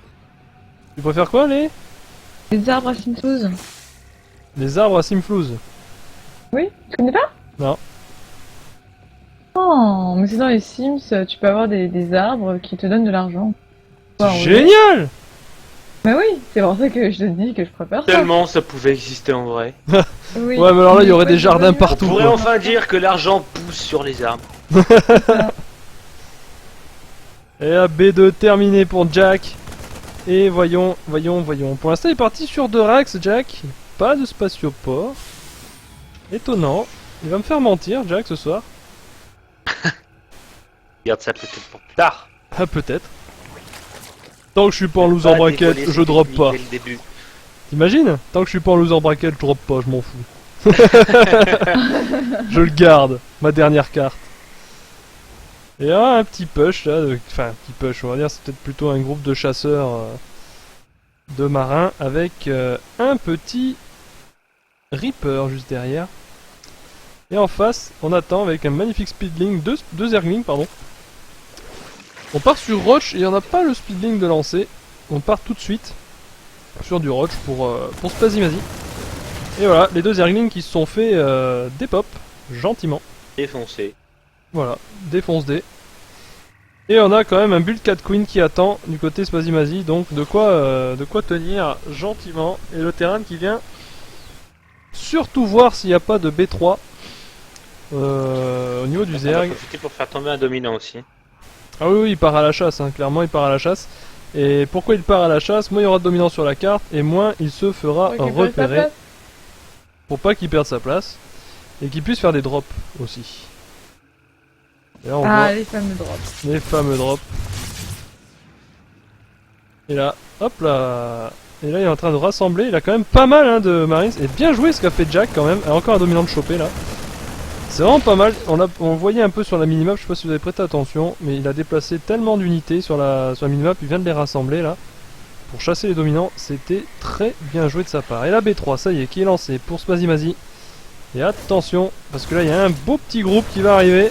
Tu préfères quoi les Les arbres à Simsous. Les arbres à Simflouz. Oui, tu connais pas? Non. Oh, mais c'est dans les Sims, tu peux avoir des arbres qui te donnent de l'argent. C'est Ouais, génial. Bah oui, c'est pour ça que je te dis que je préfère ça. Tellement ça pouvait exister en vrai. Oui. Ouais, mais alors là, il y aurait Ouais, des jardins c'est On partout. pourrait quoi. enfin dire que l'argent pousse sur les arbres. Et la B2 terminée pour Jack. Et voyons. Pour l'instant, il est parti sur 2 racks, Jack. Pas de spatioport. Étonnant. Il va me faire mentir, Jack, ce soir. Regarde ça peut-être pour plus tard. Ah, peut-être. Tant que je suis pas en loser Pas bracket, dévoiler je ses drop techniques pas. dès le début. T'imagines? Tant que je suis pas en loser bracket, je drop pas, je m'en fous. Je le garde, ma dernière carte. Et là, un petit push là, enfin un petit push, on va dire, c'est peut-être plutôt un groupe de chasseurs de marins avec un petit Reaper juste derrière. Et en face, on attend avec un magnifique speedling, deux Zerglings, pardon. On part sur Roach et on n'a pas le speedling de lancer. On part tout de suite sur du Roach pour Spazimazi. Et voilà, les deux Zerglings qui se sont fait des pop, gentiment. Défoncé. Voilà, défonce D. Et on a quand même un build 4 Queen qui attend du côté Spazimazi, donc de quoi tenir gentiment. Et le terrain qui vient surtout voir s'il n'y a pas de B3 au niveau du On va Zerg. profiter pour faire tomber un dominant aussi. Ah oui, il part à la chasse, hein, clairement il part à la chasse. Et pourquoi il part à la chasse? Moins il y aura de dominant sur la carte, et moins il se fera Récupérer sa repérer. place. Pour pas qu'il perde sa place. Et qu'il puisse faire des drops aussi. Et là on Ah, voit les fameux drops. les fameux drops. Et là, hop là. Et là il est en train de rassembler, il a quand même pas mal hein, de Marines. Et bien joué ce qu'a fait Jack quand même. Encore un dominant de choper là. C'est vraiment pas mal, on voyait un peu sur la minimap, je sais pas si vous avez prêté attention, mais il a déplacé tellement d'unités sur la minimap, il vient de les rassembler là, pour chasser les dominants, c'était très bien joué de sa part. Et la B3, ça y est, qui est lancé pour Spazimazi. Et attention, parce que là il y a un beau petit groupe qui va arriver,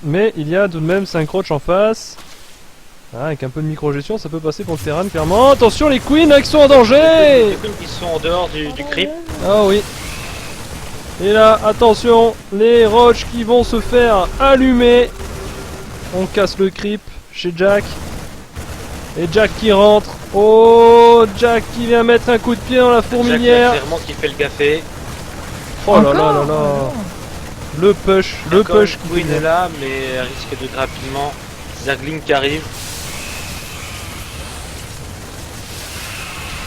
mais il y a tout de même 5 roches en face. Ah, avec un peu de micro-gestion, ça peut passer pour le terrain, clairement. Attention les queens là, qui sont en danger. Les queens qui sont en dehors du creep. Ah oui. Et là, attention, les roches qui vont se faire allumer. On casse le creep chez Jack. Et Jack qui rentre. Oh, Jack qui vient mettre un coup de pied dans la fourmilière. Jack clairement qui fait le café. Oh là là là Encore là. Oh Le push Encore qui une queen vient. est là, mais elle risque de rapidement. Zergling qui arrive.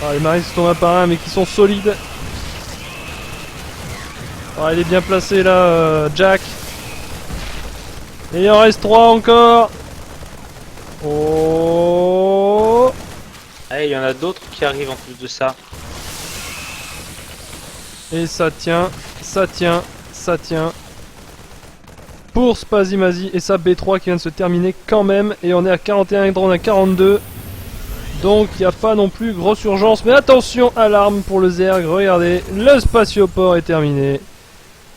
Ah, les marines se tombent un par un, mais qui sont solides. Ah, il est bien placé là, Jack. Et il en reste 3 encore. Oh. Ah, il y en a d'autres qui arrivent en plus de ça. Et ça tient, ça tient, ça tient. Pour Spazimazi et sa B3 qui vient de se terminer quand même. Et on est à 41, drone à 42. Donc il n'y a pas non plus grosse urgence. Mais attention, alarme pour le Zerg. Regardez, le spatioport est terminé.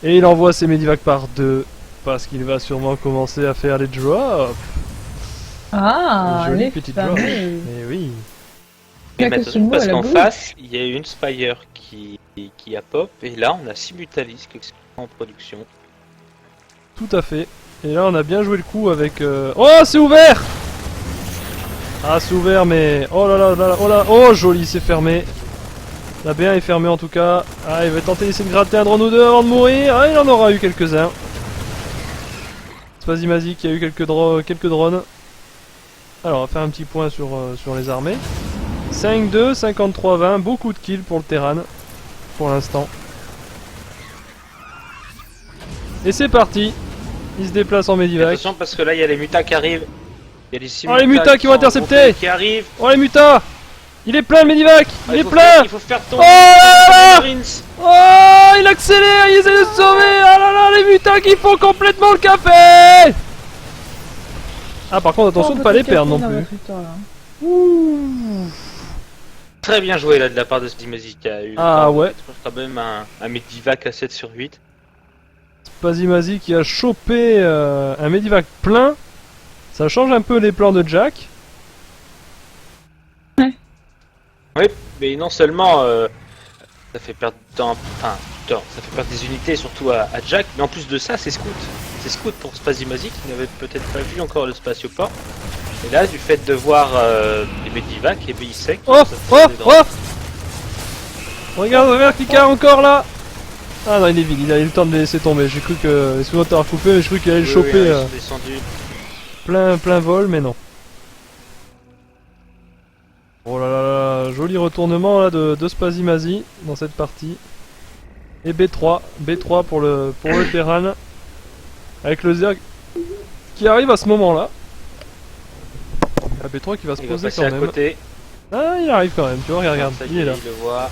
Et il envoie ses Medivac par 2. Parce qu'il va sûrement commencer à faire les drops. Ah, Jolie les petite fameux. drop. Et oui. Il y a Mais que attention, ce mot parce à la qu'en bouche. face, il y a une Spire qui a pop. Et là, on a Simultalis qui est en production. Tout à fait. Et là on a bien joué le coup avec... Oh, c'est ouvert. Ah, c'est ouvert, mais... Oh là là là là, oh là, oh joli, c'est fermé. La B1 est fermée en tout cas. Ah, il va tenter d'essayer de gratter un drone ou deux avant de mourir. Ah, il en aura eu quelques-uns. Spazimazi qui a eu quelques drones. Alors, on va faire un petit point sur les armées. 5-2, 53-20, beaucoup de kills pour le Terran. Pour l'instant. Et c'est parti. Il se déplace en Et Medivac. attention parce que là, il y a les mutas qui arrivent. Il y a les Oh, les mutas qui vont sont intercepter. regroupés, qui arrivent. Oh les mutas. Il est plein le Medivac. Ah, Il est faut plein. faire- il faut faire Oh tomber là là. les Marines. Oh, il accélère, il essaie de se sauver. Ah là là, les mutas qui font complètement le café. Ah, par contre, attention Oh, de pas les peut-être perdre non quelqu'un dans plus. votre histoire, là. Ouh. Très bien joué là de la part de Spazimazi qui a eu Ah, ouais. quand même un Medivac à 7 sur 8. Spazimazi qui a chopé un Medivac plein. Ça change un peu les plans de Jack. Oui, mais non seulement ça fait perdre du temps, enfin du temps, ça fait perdre des unités surtout à Jack, mais en plus de ça c'est scout. C'est scout pour Spazimazi qui n'avait peut-être pas vu encore le spatioport. Et là du fait de voir les Medivac, et ben il sait qu'il Oh, faut oh, s'attendre des oh. drones. Regarde Kika encore là. Ah non, il est vide, il a eu le temps de les laisser tomber. J'ai cru que... Excuse-moi de t'avoir coupé, mais j'ai cru qu'il allait le Oui, choper oui, ils sont descendus. plein vol, mais non. Oh là là là, joli retournement là de Spazimazi dans cette partie. Et B3 pour le Terran. Avec le Zerg qui arrive à ce moment-là. La B3 qui va se Il va poser passer quand à même. côté. Ah, il arrive quand même, tu vois, regarde, Ça y il est là. il le voit.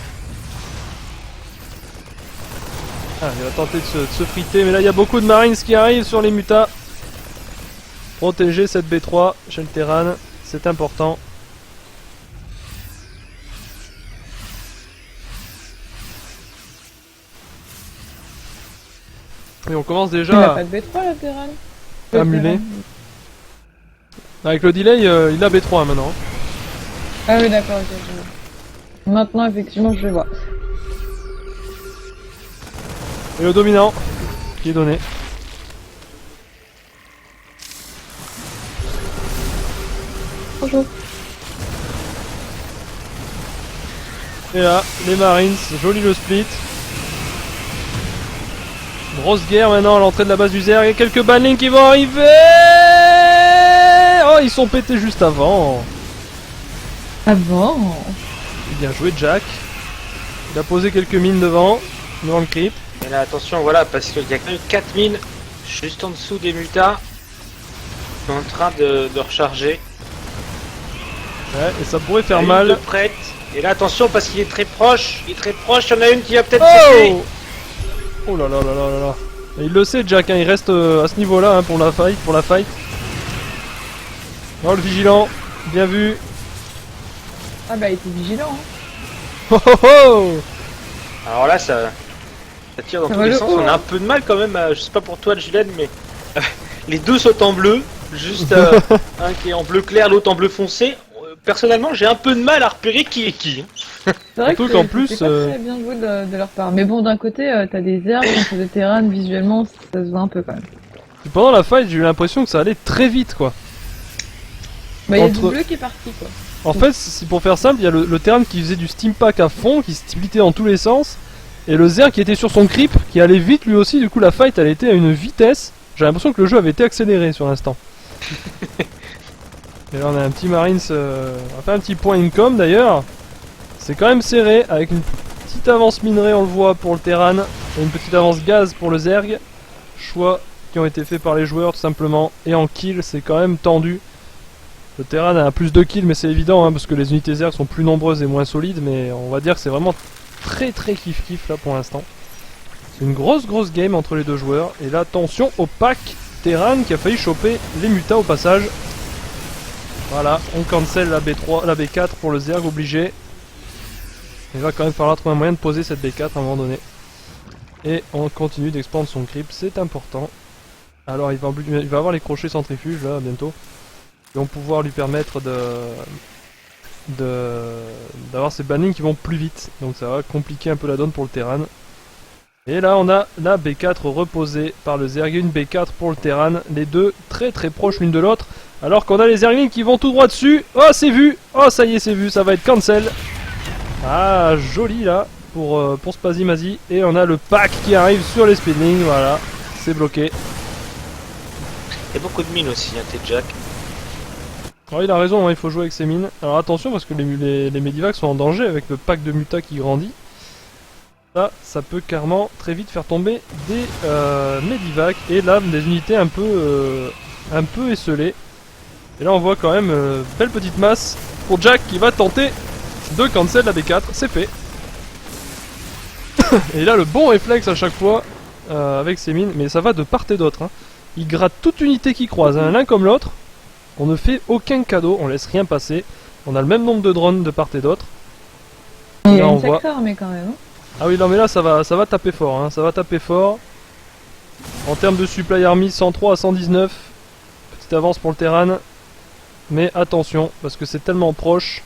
Ah, il va tenter de se friter, mais là il y a beaucoup de Marines qui arrivent sur les mutas. Protéger cette B3 chez le Terran, c'est important. Et on commence Il n'a déjà pas de B3 la Terran. à muler. Avec le delay, il a B3 maintenant. Ah oui, d'accord, ok. Je vois. Maintenant, effectivement, je le vois. Et le dominant qui est donné. Bonjour. Et là, les Marines, joli le split. Grosse guerre maintenant à l'entrée de la base du Zerg. Et quelques banlings qui vont arriver. Oh, ils sont pétés juste avant. Ah bon? Bien joué Jack. Il a posé quelques mines devant le creep. Mais là, attention, voilà, parce qu'il y a quand même 4 mines juste en dessous des mutas qui sont en train de recharger. Ouais, et ça pourrait faire Une de mal. prête. Et là, attention, parce qu'il est très proche. Il est très proche, il y en a une qui va peut-être sauter. Oh, oh là là là là là là. Et il le sait Jack, hein, il reste à ce niveau-là hein, pour la fight. Oh le vigilant, bien vu. Ah bah, il était vigilant. Hein. Oh oh oh. Alors là, ça tire dans Ça tous va les le sens. haut, On a hein. un peu de mal quand même, je sais pas pour toi, Julien, mais les deux sautent en bleu. Juste un qui est en bleu clair, l'autre en bleu foncé. Personnellement, j'ai un peu de mal à repérer qui est qui. C'est vrai Surtout que qu'en plus, c'est pas très bien joué de leur part. Mais bon, d'un côté, t'as des herbes, contre des terrains, visuellement, ça se voit un peu quand même. Et pendant la fight, j'ai eu l'impression que ça allait très vite quoi. Bah, il y a Entre- du bleu qui est parti, quoi. En fait, pour faire simple, il y a le Terran qui faisait du steam pack à fond, qui se splittait dans tous les sens, et le Zerg qui était sur son creep, qui allait vite lui aussi, du coup la fight elle était à une vitesse, j'ai l'impression que le jeu avait été accéléré sur l'instant. Et là on a un petit Marines, on va faire un petit point income d'ailleurs, c'est quand même serré, avec une petite avance minerai on le voit pour le Terran, et une petite avance gaz pour le Zerg, choix qui ont été faits par les joueurs tout simplement, et en kill c'est quand même tendu. Le Terran a plus de kills mais c'est évident hein, parce que les unités Zerg sont plus nombreuses et moins solides, mais on va dire que c'est vraiment très kiff là pour l'instant. C'est une grosse game entre les deux joueurs, et là attention au pack Terran qui a failli choper les mutas au passage. Voilà, on cancel la B3, la B4 pour le Zerg obligé. Il va quand même falloir trouver un moyen de poser cette B4 à un moment donné. Et on continue d'expandre son creep, c'est important. Alors il va avoir les crochets centrifuges là bientôt, qui vont pouvoir lui permettre d'avoir ces bannings qui vont plus vite. Donc ça va compliquer un peu la donne pour le Terran. Et là on a la B4 reposée par le Zerg, une B4 pour le Terran, les deux très proches l'une de l'autre, alors qu'on a les Zerglings qui vont tout droit dessus. Oh c'est vu, oh ça y est c'est vu, ça va être cancel. Ah joli là pour Spazimazi. Et on a le pack qui arrive sur les speedlings, voilà, c'est bloqué. Il y a beaucoup de mines aussi, hein, t'es Jack. Alors il a raison, hein, il faut jouer avec ses mines. Alors attention parce que les Medivacs sont en danger avec le pack de muta qui grandit. Ça peut carrément très vite faire tomber des Medivacs et là des unités un peu esselées. Et là on voit quand même belle petite masse pour Jack qui va tenter de cancel la B4, c'est fait. Et là le bon réflexe à chaque fois avec ses mines, mais ça va de part et d'autre. Hein. Il gratte toute unité qui croise, hein, l'un comme l'autre. On ne fait aucun cadeau, on laisse rien passer. On a le même nombre de drones de part et d'autre. Il y a Là, on une voit. sacrée armée quand même. Hein. Ah oui, non mais là ça va taper fort, hein, ça va taper fort. En termes de supply army, 103 à 119. Petite avance pour le Terran. Mais attention, parce que c'est tellement proche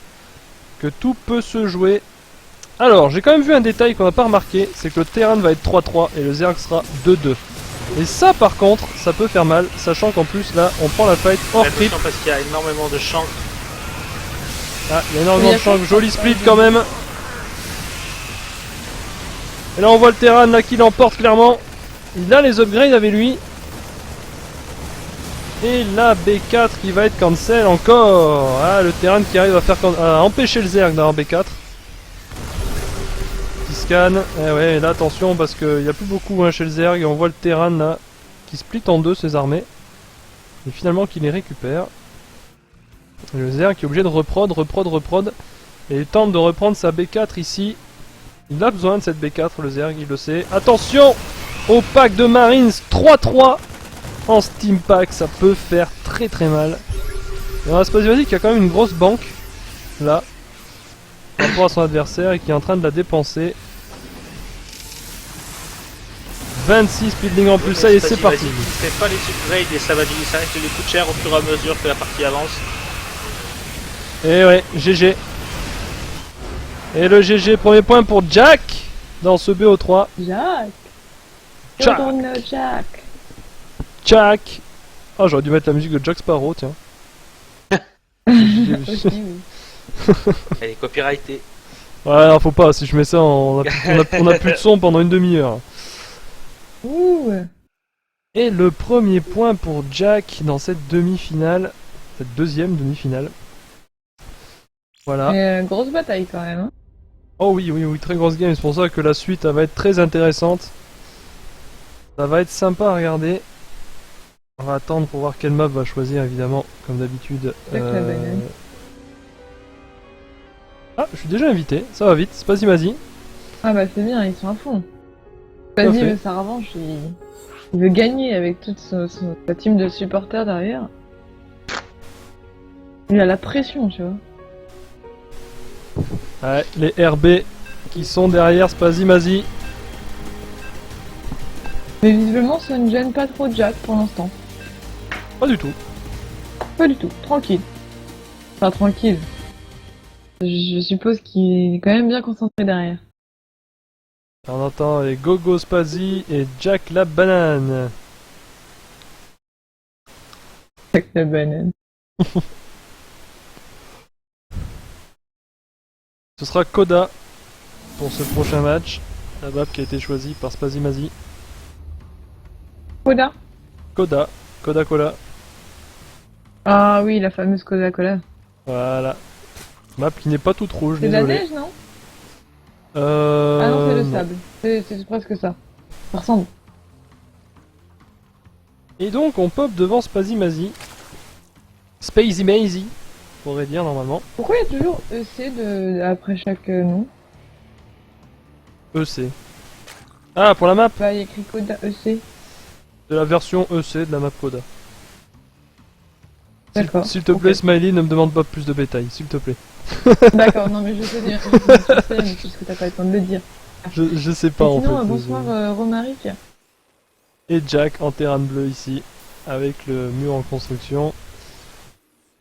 que tout peut se jouer. Alors, j'ai quand même vu un détail qu'on n'a pas remarqué, c'est que le Terran va être 3-3 et le Zerg sera 2-2. Et ça par contre, ça peut faire mal, sachant qu'en plus là, on prend la fight hors creep. Attention parce qu'il y a énormément de champs. Ah, il y a énormément Oui, de champs, il y a joli ça, split ça, quand même. Et là on voit le Terran là qui l'emporte clairement. Il a les upgrades avec lui. Et la B4 qui va être cancel encore. Ah, le Terran qui arrive à empêcher le Zerg d'avoir B4. Petit scan. Eh ouais, là attention parce qu'il n'y a plus beaucoup hein, chez le Zerg. Et on voit le Terran là qui split en deux ses armées. Et finalement qui les récupère. Et le Zerg qui est obligé de reprod. Et il tente de reprendre sa B4 ici. Il a besoin de cette B4, le Zerg, il le sait. Attention au pack de Marines 3-3 en Steam Pack, ça peut faire très très mal. Et on a Spasimazi qui a quand même une grosse banque, là, par rapport à son adversaire et qui est en train de la dépenser. 26 buildings en plus, ça y est, c'est parti. Il fait pas les upgrades et ça risque de lui coûter cher au fur et à mesure que la partie avance. Et ouais, GG. Et le GG, premier point pour Jack dans ce BO3. Jack. Jack. You don't know Jack. Jack. Oh, j'aurais dû mettre la musique de Jack Sparrow, tiens. Aussi, oui. Elle est copyrightée. Ouais, non, faut pas, si je mets ça, on a plus de son pendant une demi-heure. Ouh. Et le premier point pour Jack dans cette demi-finale, cette deuxième demi-finale. Voilà. Grosse bataille quand même. Hein. Oh oui, oui, oui, très grosse game, c'est pour ça que la suite elle va être très intéressante. Ça va être sympa à regarder. On va attendre pour voir quelle map va choisir, évidemment, comme d'habitude. Jack la banane. Ah, je suis déjà invité, ça va vite, c'est pas Zimazi. Ah bah c'est bien, ils sont à fond. Tout à Vas-y, fait. mais sa revanche, il veut gagner avec toute sa team de supporters derrière. Il a la pression, tu vois. Ouais, les RB qui sont derrière Spazimazi. Mais visiblement, ça ne gêne pas trop Jack pour l'instant. Pas du tout. Pas du tout, tranquille. Enfin, tranquille. Je suppose qu'il est quand même bien concentré derrière. On entend les Gogo Spazi et Jack la banane. Jack la banane. Ce sera Koda pour ce prochain match. La map qui a été choisie par Spazimazi. Koda. Koda. Koda Cola. Ah oui, la fameuse Coca-Cola. Voilà. Map qui n'est pas toute rouge, C'est de la désolé. neige, non? Ah non, c'est le sable. C'est presque ça. Ça ressemble. Et donc on pop devant Spazimazi. Spacey Mazy, on pourrait dire normalement. Pourquoi il y a toujours EC après chaque nom? EC. Ah, pour la map Bah, il y a écrit Coda EC. de la version EC de la map Koda. D'accord. S'il te Ok. plaît, Smiley, ne me demande pas plus de détails, s'il te plaît. D'accord, non mais je sais bien, je sais, mais puisque t'as pas le temps de le dire. Je sais pas Et en sinon, fait. bonsoir Romaric. Et Jack en terrain bleu ici, avec le mur en construction.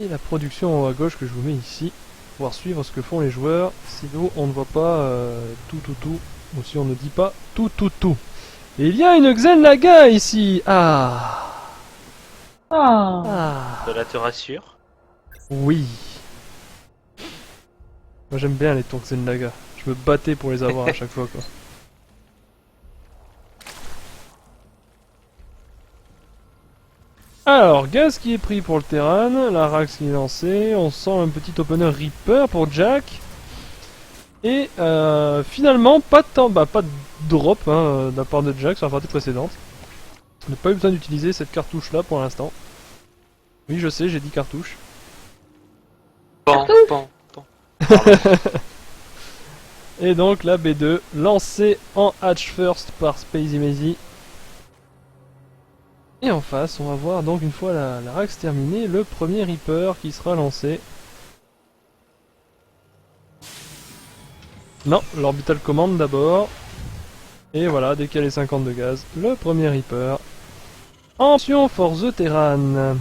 Et la production à gauche que je vous mets ici, pour pouvoir suivre ce que font les joueurs. Sinon, on ne voit pas tout, ou si on ne dit pas tout. Et il y a une Xenlaga ici. Ah. Cela te rassure. Oui. Moi j'aime bien les tours Xenlaga. Je me battais pour les avoir à chaque fois quoi. Alors, gaz qui est pris pour le terrain, la Rax qui est lancée, on sent un petit opener Reaper pour Jack. Et finalement, pas de drop hein, de la part de Jack sur la partie précédente. On n'a pas eu besoin d'utiliser cette cartouche là pour l'instant. Oui, je sais, j'ai dit cartouche. Pan, pan, pan. Et donc la B2 lancée en hatch first par Spacey Mazy. Et en face, on va voir donc une fois la Rax terminée, le premier Reaper qui sera lancé. Non, l'orbital commande d'abord. Et voilà, dès qu'il y a les 50 de gaz, le premier Reaper. Option for the Terran.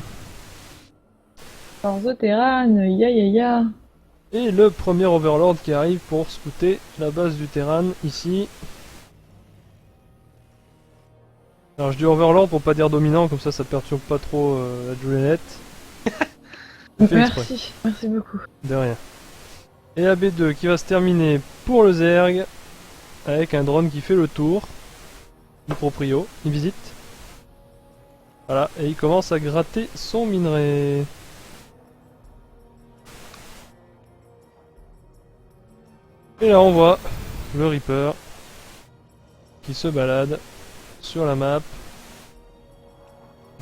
Forzo Terran, ya. Et le premier Overlord qui arrive pour scouter la base du Terran ici. Alors je dis Overlord pour pas dire dominant, comme ça perturbe pas trop la Juliette. Merci beaucoup. De rien. Et la B2 qui va se terminer pour le Zerg avec un drone qui fait le tour du proprio, il visite. Voilà, et il commence à gratter son minerai. Et là on voit le Reaper qui se balade sur la map,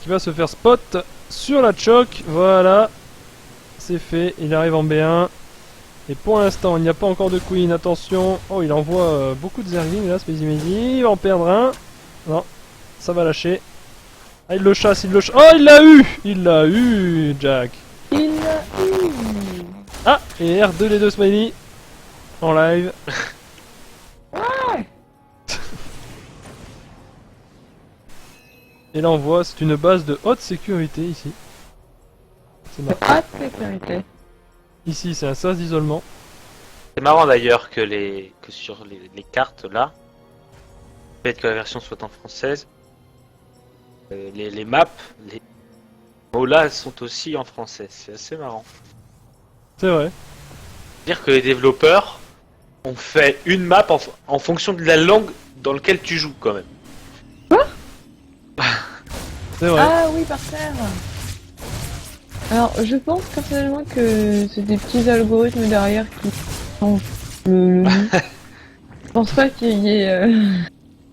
qui va se faire spot sur la choc. Voilà, c'est fait, il arrive en B1. Et pour l'instant, il n'y a pas encore de Queen, attention. Oh, il envoie beaucoup de Zerglings là, Spazy Mazy. Il va en perdre un. Non, ça va lâcher. Ah, il le chasse, il le chasse. Oh, il l'a eu! Il l'a eu, Jack. Il l'a eu. Ah, et R2 les deux Smiley. En live. Et là, on voit, c'est une base de haute sécurité ici. C'est marrant. Ah, sécurité. Ici, c'est un sas d'isolement. C'est marrant d'ailleurs que sur les cartes là, peut-être que la version soit en française, les maps, les mots là sont aussi en français. C'est assez marrant. C'est vrai. Dire que les développeurs ont fait une map en fonction de la langue dans laquelle tu joues quand même. C'est vrai. Ah oui, par terre. Alors, je pense personnellement que c'est des petits algorithmes derrière qui changent le Je pense pas qu'il y ait...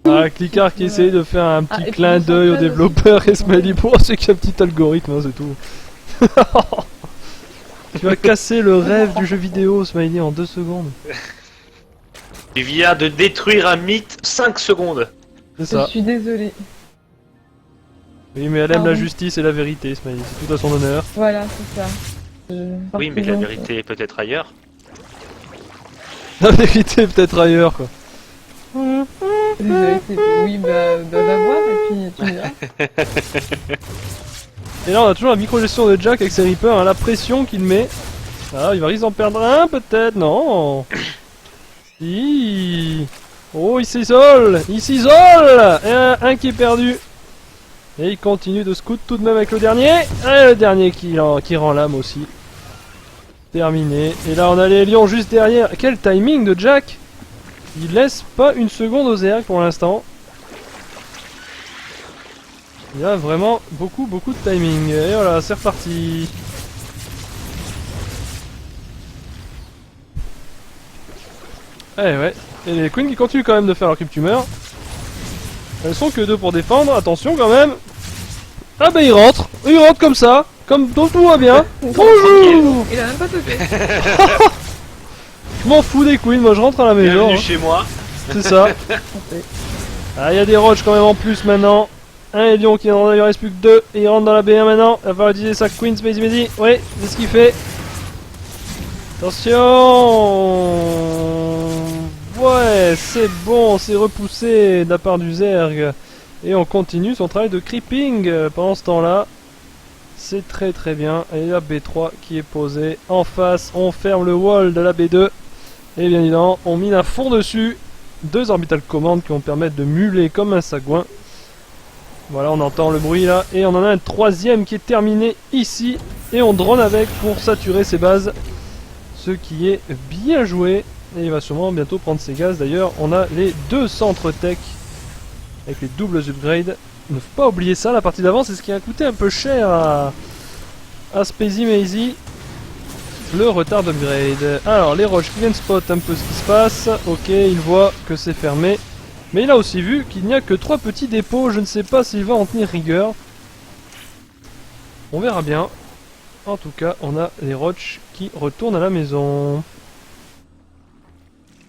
Ah, Clickard qui essaye de faire un petit et puis clin le d'œil aux central développeurs aussi, et Smiley pour c'est qu'il y a un petit algorithme, hein, c'est tout. Tu vas casser le rêve du jeu vidéo, Smiley, en 2 secondes. Tu viens de détruire un mythe 5 secondes. C'est Je ça. suis désolée. Oui, mais elle aime la Pardon. justice et la vérité, Smiley, c'est tout à son honneur. Voilà, c'est ça. Oui, mais la vérité est peut-être ailleurs. La vérité est peut-être ailleurs, quoi. La vérité, oui, bah va voir et puis tu verras. Et là, on a toujours la micro-gestion de Jack avec ses Reapers, hein, la pression qu'il met. Ah, il va risquer d'en perdre un, peut-être, non. Si. Oh, il s'isole. Il s'isole. Et un qui est perdu. Et il continue de scout tout de même avec le dernier. Et le dernier qui rend l'âme aussi. Terminé. Et là, on a les lions juste derrière. Quel timing de Jack. Il laisse pas une seconde aux Zerg pour l'instant. Il y a vraiment beaucoup de timing. Et voilà, c'est reparti. Eh ouais. Et les queens qui continuent quand même de faire leur cryptumeur. Elles sont que 2 pour défendre. Attention quand même. Ah bah il rentre comme ça. Comme donc tout va bien. Bonjour. Il a même pas toqué. Je m'en fous des queens, moi je rentre à la maison. Bienvenue Hein. chez moi. C'est ça. Ah, il y a des roches quand même en plus maintenant. Un lion qui rentre, il en reste plus que 2. Et il rentre dans la B1 maintenant. Il va falloir utiliser sa Queen Space Medi. Oui, c'est ce qu'il fait. Attention. Ouais, c'est bon, c'est repoussé de la part du Zerg. Et on continue son travail de creeping pendant ce temps-là. C'est très bien. Et la B3 qui est posée en face. On ferme le wall de la B2. Et bien évidemment, on mine à fond dessus. 2 orbital commandes qui vont permettre de muler comme un sagouin. Voilà, on entend le bruit là. Et on en a un 3ème qui est terminé ici. Et on drone avec pour saturer ses bases. Ce qui est bien joué. Et il va sûrement bientôt prendre ses gaz. D'ailleurs, on a les 2 centres tech avec les doubles upgrades. Ne faut pas oublier ça, la partie d'avant, c'est ce qui a coûté un peu cher à Spazy Mazy. Le retard d'upgrade. Alors, les roches qui viennent spot un peu ce qui se passe. Ok, il voit que c'est fermé. Mais il a aussi vu qu'il n'y a que 3 petits dépôts. Je ne sais pas s'il va en tenir rigueur. On verra bien. En tout cas, on a les roches qui retournent à la maison.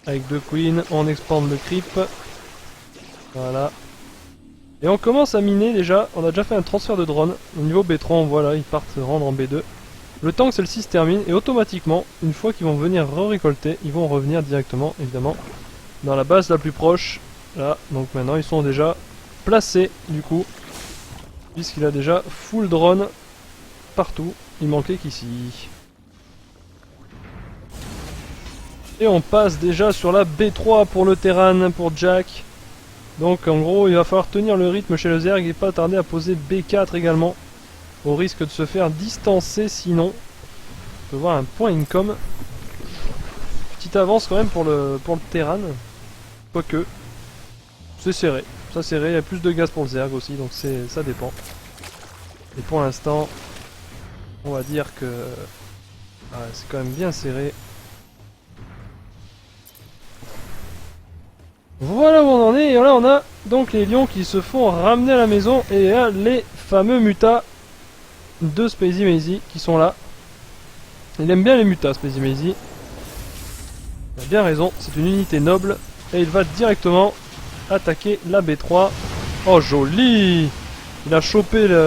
Avec 2 queens, on expande le creep. Voilà. Et on commence à miner déjà. On a déjà fait un transfert de drone. Au niveau B3, on voit là, ils partent se rendre en B2. Le temps que celle-ci se termine, et automatiquement, une fois qu'ils vont venir récolter, ils vont revenir directement, évidemment, dans la base la plus proche. Là, donc maintenant, ils sont déjà placés, du coup, puisqu'il a déjà full drone partout. Il manquait qu'ici. Et on passe déjà sur la B3 pour le Terran, pour Jack. Donc en gros, il va falloir tenir le rythme chez le Zerg et pas tarder à poser B4 également. Au risque de se faire distancer sinon. On peut voir un point income. Petite avance quand même pour le Terran. Quoique. C'est serré. Ça serré, il y a plus de gaz pour le Zerg aussi, donc ça dépend. Et pour l'instant, on va dire que c'est quand même bien serré. Voilà où on en est, et là on a donc les lions qui se font ramener à la maison, et là les fameux mutas de Spazy Mazy qui sont là. Il aime bien les mutas, Spazy Mazy. Il a bien raison, c'est une unité noble. Et il va directement attaquer la B3. Oh joli! Il a chopé le...